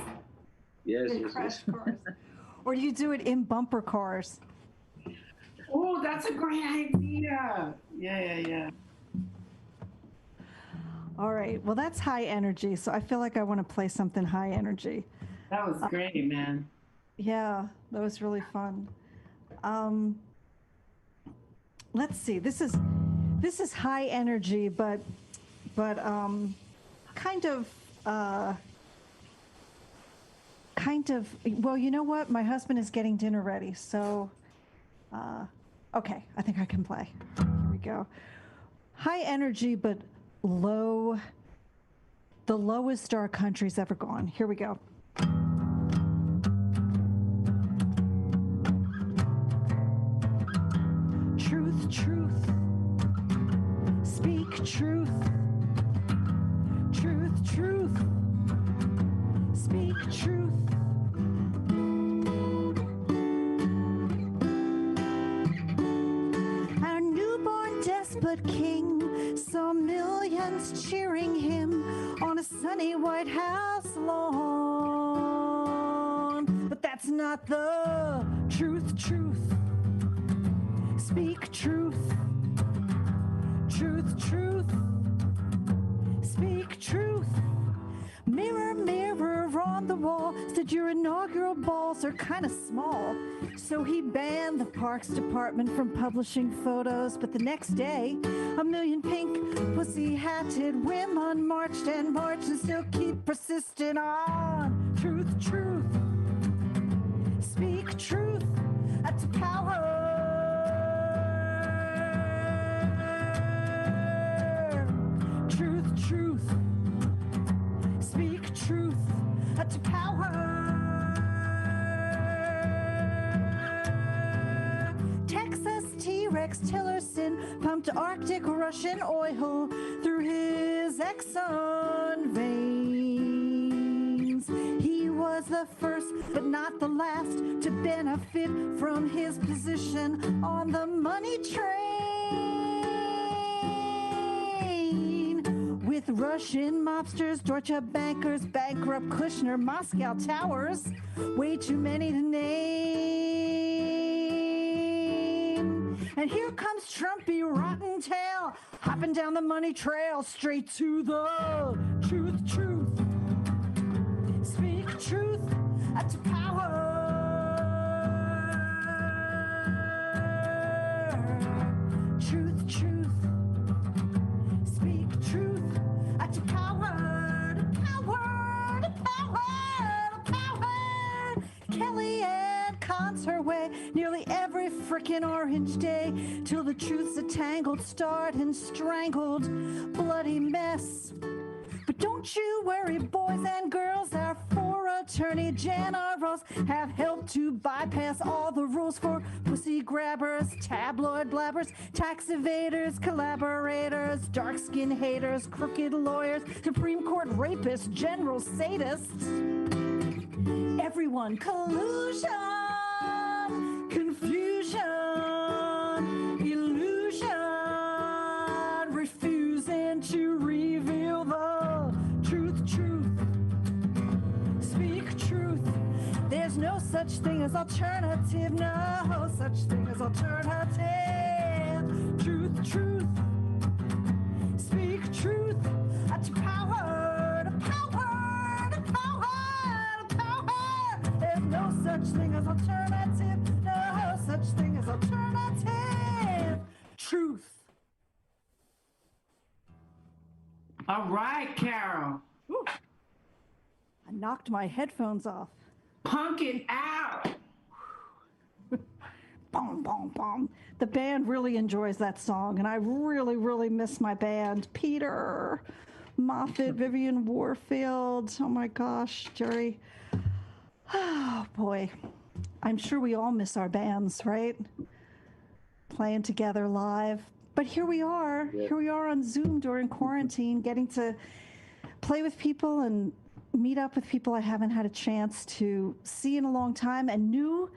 Yes, They yes, crash yes. cars. Or do you do it in bumper cars? Oh, that's a great idea. Yeah. All right. Well, that's high energy. So I feel like I want to play something high energy. That was great, man. Yeah, that was really fun. Let's see. This is high energy, but kind of well, you know what? My husband is getting dinner ready, so okay, I think I can play. Here we go. High energy, but low, the lowest our country's ever gone. Here we go. Truth, truth, speak truth. Truth, truth, speak truth. Our newborn despot king saw millions cheering him on a sunny White House lawn. But that's not the truth, truth. Speak truth. Truth, truth. Speak truth. Mirror, mirror on the wall, said your inaugural balls are kind of small. So he banned the Parks Department from publishing photos. But the next day, a million pink pussy-hatted women marched and marched and still keep persisting on. Truth, truth. Speak truth to power. Truth, truth. Speak truth to power. Texas T-Rex Tillerson pumped Arctic Russian oil through his Exxon veins. He was the first, but not the last, to benefit from his position on the money train. With Russian mobsters, Deutsche bankers, bankrupt Kushner, Moscow towers, way too many to name. And here comes Trumpy rotten tail, hopping down the money trail, straight to the truth, truth. Speak truth to power. Truth, truth. Speak truth to power, to power, to power, to power. Kellyanne cons her way nearly every frickin' orange day till the truth's a tangled, starred and strangled bloody mess. But don't you worry, boys and girls, our four attorney generals have helped to bypass all the rules for pussy grabbers, tabloid blabbers, tax evaders, collaborators, dark-skinned haters, crooked lawyers, Supreme Court rapists, general sadists. Everyone, collusion, confusion, illusion, refusing to reveal the truth, truth. Speak truth. There's no such thing as alternative, no such thing as alternative. Truth, truth. Speak truth to power, to power, to power, to power. There's no such thing as alternative, no such thing as alternative. Truth. All right, Carol. Whew. I knocked my headphones off. Punk it out. Boom, boom, boom. The band really enjoys that song, and I really, really miss my band. Peter, Moffat, Vivian Warfield. Oh my gosh, Jerry. Oh boy. I'm sure we all miss our bands, right? Playing together live. But here we are. Yeah. Here we are on Zoom during quarantine, getting to play with people and meet up with people I haven't had a chance to see in a long time, and new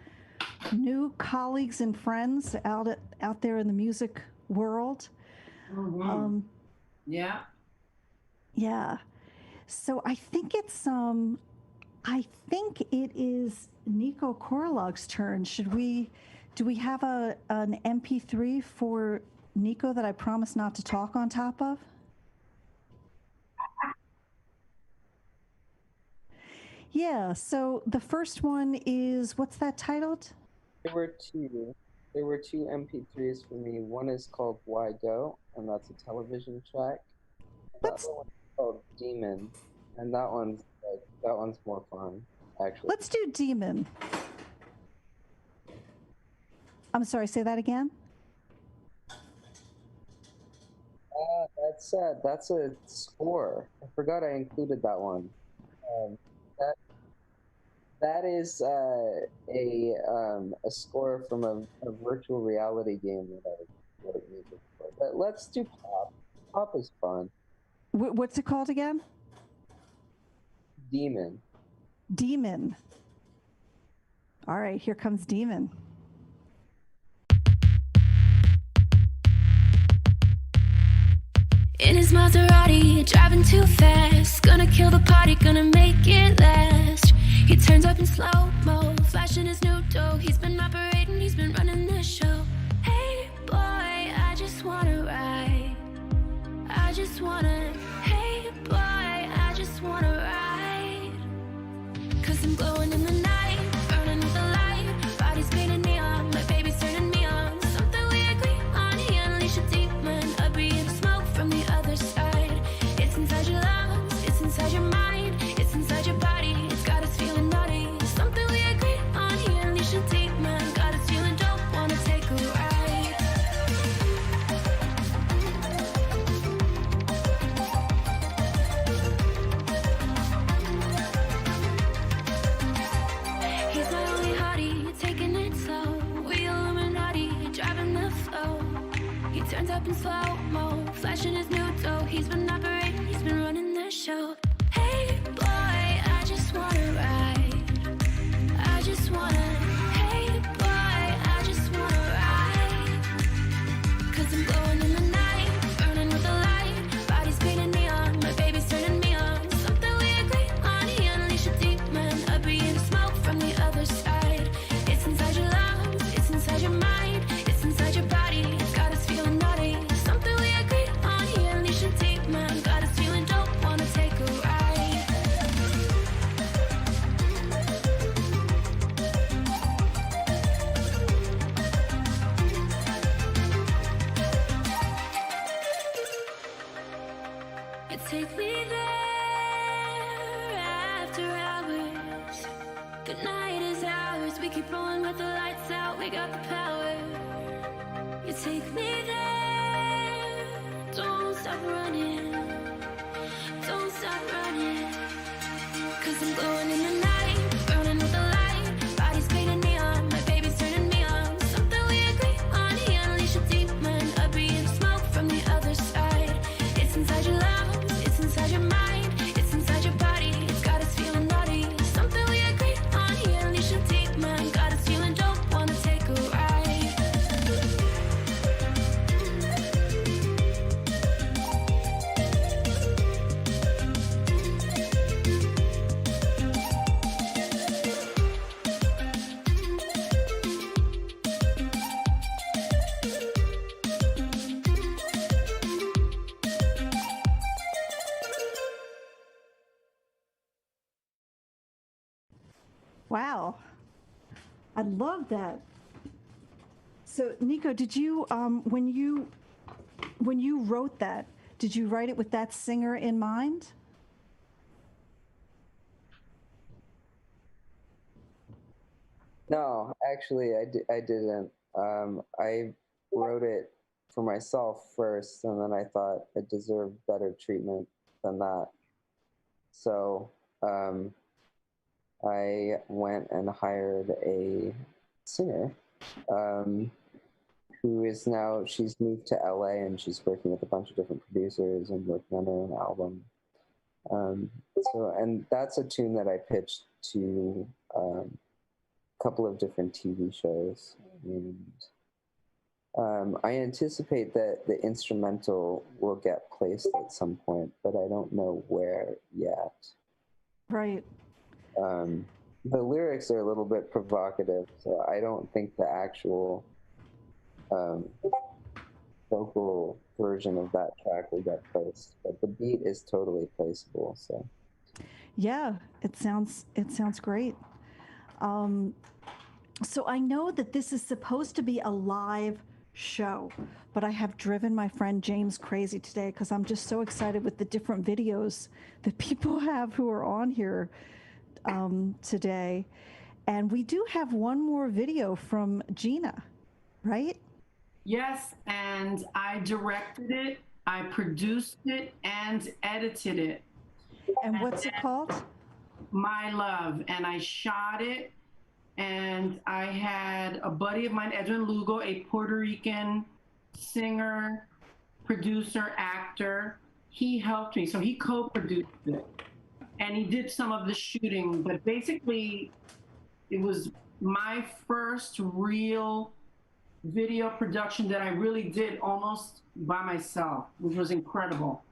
colleagues and friends out there in the music world. Mm-hmm. Yeah. Yeah. So I think it is Nico Korolog's turn. Do we have an MP3 for Nico that I promised not to talk on top of? Yeah, so the first one is, what's that titled? There were two. There were two MP3s for me. One is called Why Go, and that's a television track. The other one's called Demon, and that one's more fun, actually. Let's do Demon. I'm sorry, say that again? That's a score. I forgot I included that one. That is a score from a virtual reality game that I wrote music for. But let's do pop. Pop is fun. What's it called again? Demon. Demon. All right, here comes Demon. In his Maserati, driving too fast. Gonna kill the party, gonna make it last. He turns up in slow-mo, flashing his new dough. He's been operating, he's been running the show. Hey boy, I just wanna ride. I just wanna, hey boy, I just wanna ride. 'Cause I'm glowing in the night, burning with the light. Body's painted neon, my baby's turning me on. Something we agree on, he unleashed a demon. A being smoke from the other side. It's inside your lungs, it's inside your mind, it's inside your body. It's got us feeling naughty. Something we agree on, he unleashed a demon. Got us feeling dope, wanna take a ride. He's not only hottie, taking it slow. We Illuminati, driving the flow. He turns up in slow-mo, flashing his new dough. He's been operating, he's been running the show. Hey boy, I just wanna ride. I just wanna, hey boy, I just wanna ride. 'Cause I'm glowing in the night, burning with the light. Body's painted neon, my baby's turning me on. Something we agree on, he unleashed a demon. A being smoke from the other side. It's inside your lungs, it's inside your mind, it's inside your body. It's got us feeling naughty. Something we agree on, he unleashed a demon. Got us feeling dope, wanna take a ride. You take me there after hours. The night is ours. We keep rolling with the lights out. We got the power. You take me there. Don't stop running. Don't stop running. 'Cause I'm glowing in the night, burning with the light. Body's painted neon. My baby's turning me on. Something we agree on. He unleashed a demon. A being smoke from the other side. It's inside your lungs, it's inside your mind, it's inside your body. It's got us feeling naughty. Something we agree on. He unleashed a demon. Got us feeling dope, wanna take a ride. Wow. I love that. So, Nico, did you, when you wrote that, did you write it with that singer in mind? No, actually, I didn't. I wrote it for myself first, and then I thought it deserved better treatment than that. So, I went and hired a singer who is now, she's moved to LA and she's working with a bunch of different producers and working on her own album. And that's a tune that I pitched to a couple of different TV shows. And I anticipate that the instrumental will get placed at some point, but I don't know where yet. Right. The lyrics are a little bit provocative, so I don't think the actual vocal version of that track will get placed, but the beat is totally placeable. So Yeah, it sounds great. So I know that this is supposed to be a live show, but I have driven my friend James crazy today because I'm just so excited with the different videos that people have who are on here today. And we do have one more video from Gina, right? Yes, and I directed it, I produced it, and edited it. And what's it called? My Love. And I shot it, and I had a buddy of mine, Edwin Lugo, a Puerto Rican singer, producer, actor. He helped me, so he co-produced it, and he did some of the shooting. But basically, it was my first real video production that I really did almost by myself, which was incredible.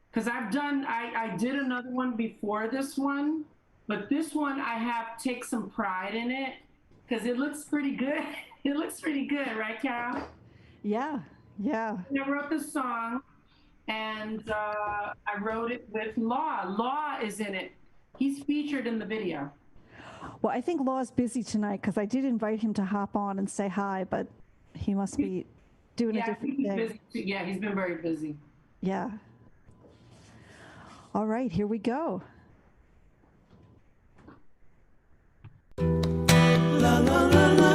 Because I did another one before this one, but this one I have take some pride in it because it looks pretty good. It looks pretty good, right, Carol? Yeah, yeah. I wrote the song, and I wrote it with Law. Law is in it. He's featured in the video. Well, I think Law's busy tonight because I did invite him to hop on and say hi, but he must be doing a different thing. Busy. Yeah, he's been very busy. Yeah. All right, here we go. La la la la la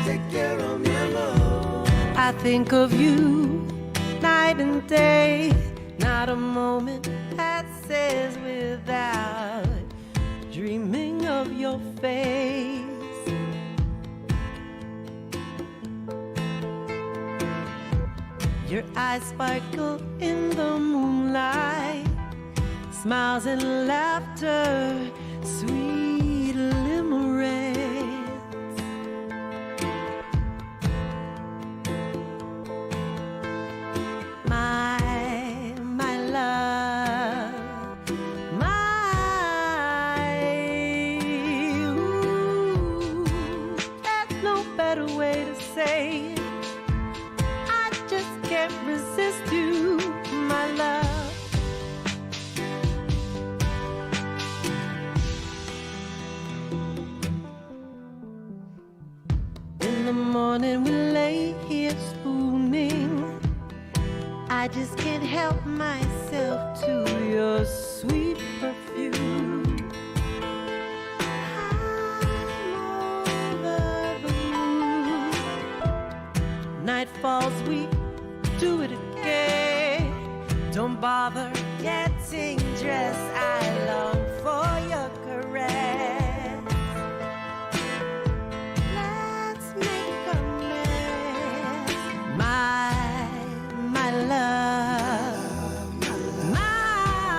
take care of me, love. I think of you night and day, not a moment passes without dreaming of your face. Your eyes sparkle in the moonlight, smiles and laughter, sweet limerence. My love, there's no better way to say it. I just can't resist you, my love. In the morning we lay here spooning. I just can't help myself to your sweet perfume. I'm over the moon. Night falls, we do it again. Don't bother getting dressed, I long for your caress. Let's make a mess. My love, my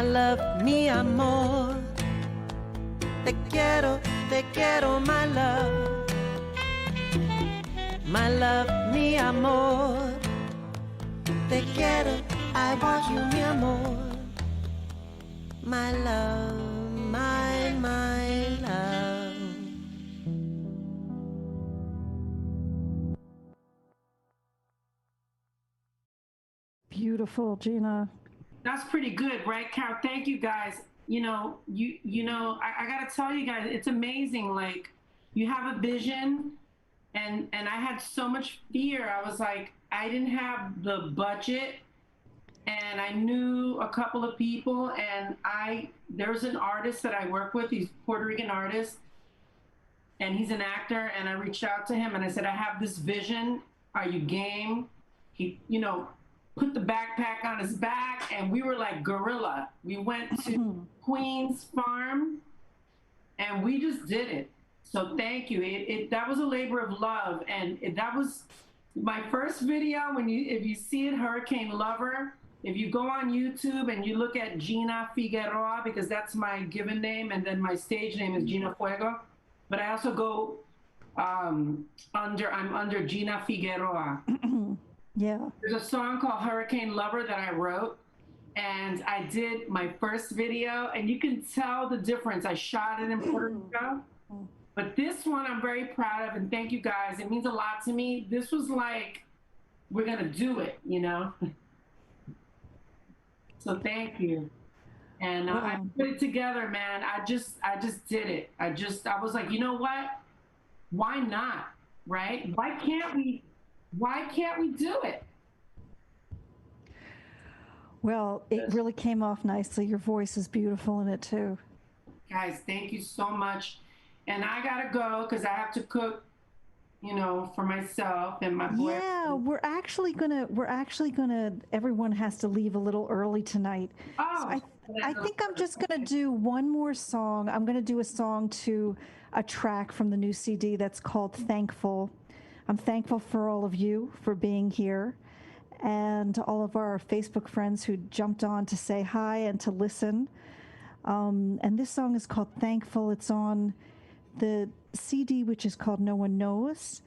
My love, mi amor. Te quiero, my love. My love, mi amor. Te quiero, I want you, mi amor. My love, my love. Beautiful, Gina. That's pretty good, right, Carol? Thank you guys. You know, I gotta tell you guys, it's amazing. Like, you have a vision, and I had so much fear. I was like, I didn't have the budget, and I knew a couple of people, and there's an artist that I work with. He's a Puerto Rican artist, and he's an actor. And I reached out to him and I said, I have this vision. Are you game? He, put the backpack on his back, and we were like guerrilla. We went to Queen's Farm, and we just did it. So thank you. That was a labor of love, and that was my first video. If you see it, Hurricane Lover. If you go on YouTube and you look at Gina Figueroa, because that's my given name, and then my stage name is Gina Fuego. But I also go I'm under Gina Figueroa. Yeah. There's a song called Hurricane Lover that I wrote, and I did my first video, and you can tell the difference. I shot it in Puerto Rico, but this one I'm very proud of, and thank you guys. It means a lot to me. This was like, we're gonna do it, So thank you. And I put it together, man. I just did it. I was like, you know what? Why not? Right? Why can't we do it? Well, it really came off nicely. Your voice is beautiful in it too. Guys, thank you so much. And I gotta go because I have to cook, for myself and my boy. Yeah, we're actually gonna. Everyone has to leave a little early tonight. Oh, So I think I'm just gonna do one more song. I'm gonna do a song to a track from the new CD that's called "Thankful." I'm thankful for all of you for being here, and all of our Facebook friends who jumped on to say hi and to listen. And this song is called "Thankful." It's on the CD, which is called "No One Knows."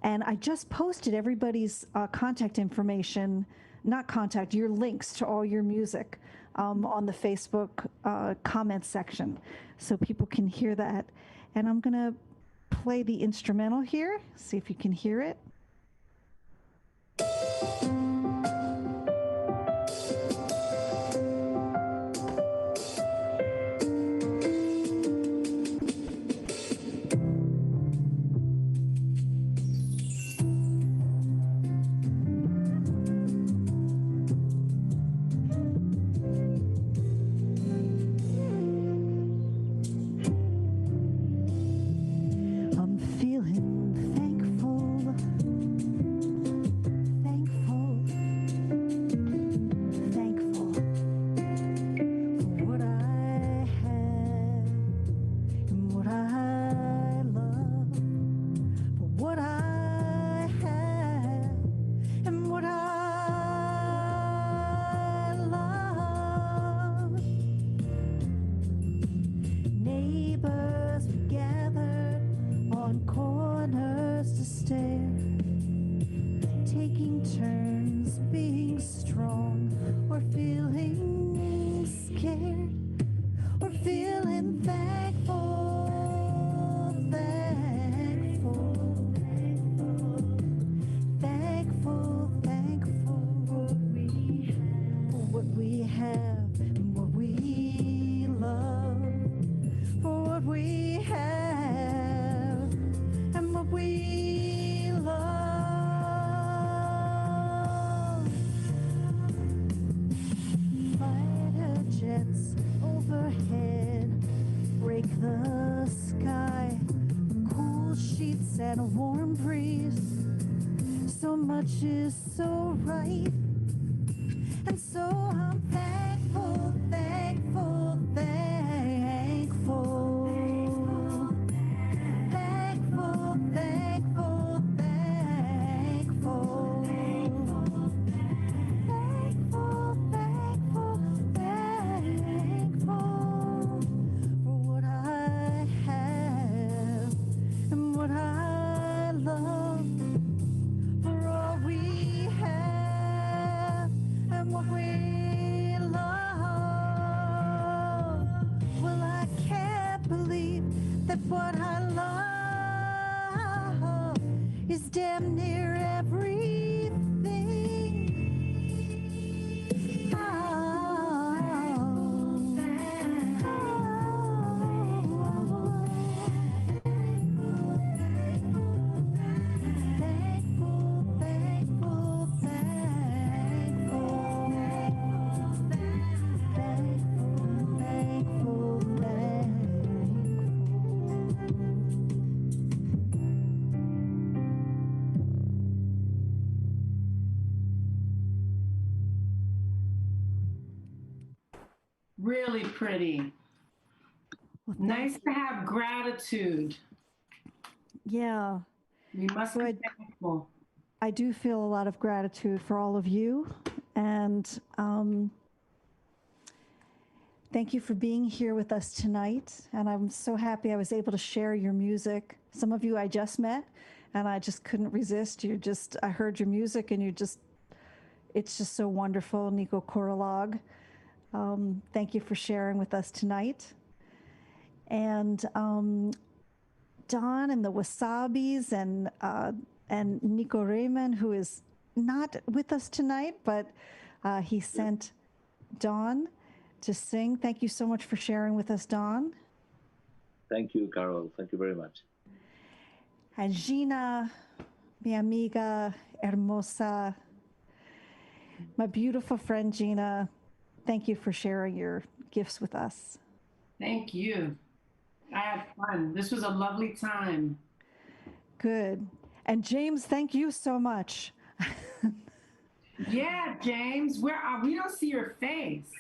And I just posted everybody's contact information, not contact, your links to all your music on the Facebook comment section, so people can hear that. And I'm going to play the instrumental here, see if you can hear it. I'm feeling thankful, thankful for what I have and what I love, for what I have and what I love. Neighbors gathered on corners to stare, taking turns being strong or feeling scared or feeling thankful, thankful, thankful, thankful for what we have and what we love, for what we have and what we love. Fighter jets overhead break the sky, cool sheets and a warm breeze. So much is so right, and so I'm thankful, thankful, thankful. Thankful, thankful, thankful. Thankful, thankful, thankful. Really pretty. Well, Nice to have gratitude. Yeah. We must So be thankful. I do feel a lot of gratitude for all of you, and thank you for being here with us tonight. And I'm so happy I was able to share your music. Some of you I just met, and I just couldn't resist. I heard your music, and it's just so wonderful, Nico Korolog. Thank you for sharing with us tonight. And Don and the Wasabis and Nico Raymond, who is not with us tonight, but he sent Don to sing. Thank you so much for sharing with us, Don. Thank you, Carol. Thank you very much. And Gina, mi amiga hermosa, my beautiful friend Gina, thank you for sharing your gifts with us. Thank you. I had fun. This was a lovely time. Good. And James, thank you so much. Yeah, James, where are we? Don't see your face.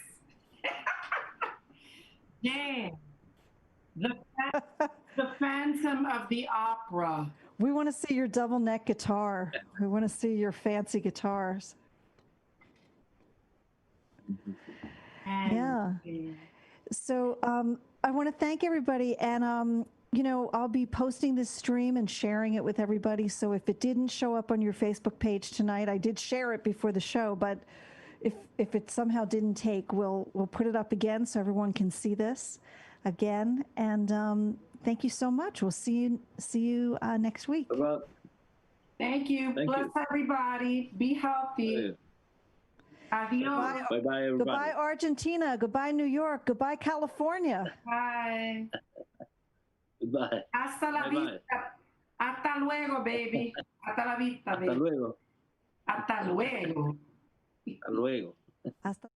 James, the Phantom of the Opera. We want to see your double neck guitar. We want to see your fancy guitars. Yeah. So I want to thank everybody. And, I'll be posting this stream and sharing it with everybody. So if it didn't show up on your Facebook page tonight, I did share it before the show. But if it somehow didn't take, we'll put it up again so everyone can see this again. And thank you so much. We'll see you next week. Well, Thank you. Bless everybody. Be healthy. Adios. Bye-bye, everybody. Goodbye, Argentina. Goodbye, New York. Goodbye, California. Bye. Goodbye. Hasta la vista. Hasta luego, baby. Hasta la vista, baby. Hasta luego. Hasta luego. Hasta luego. Hasta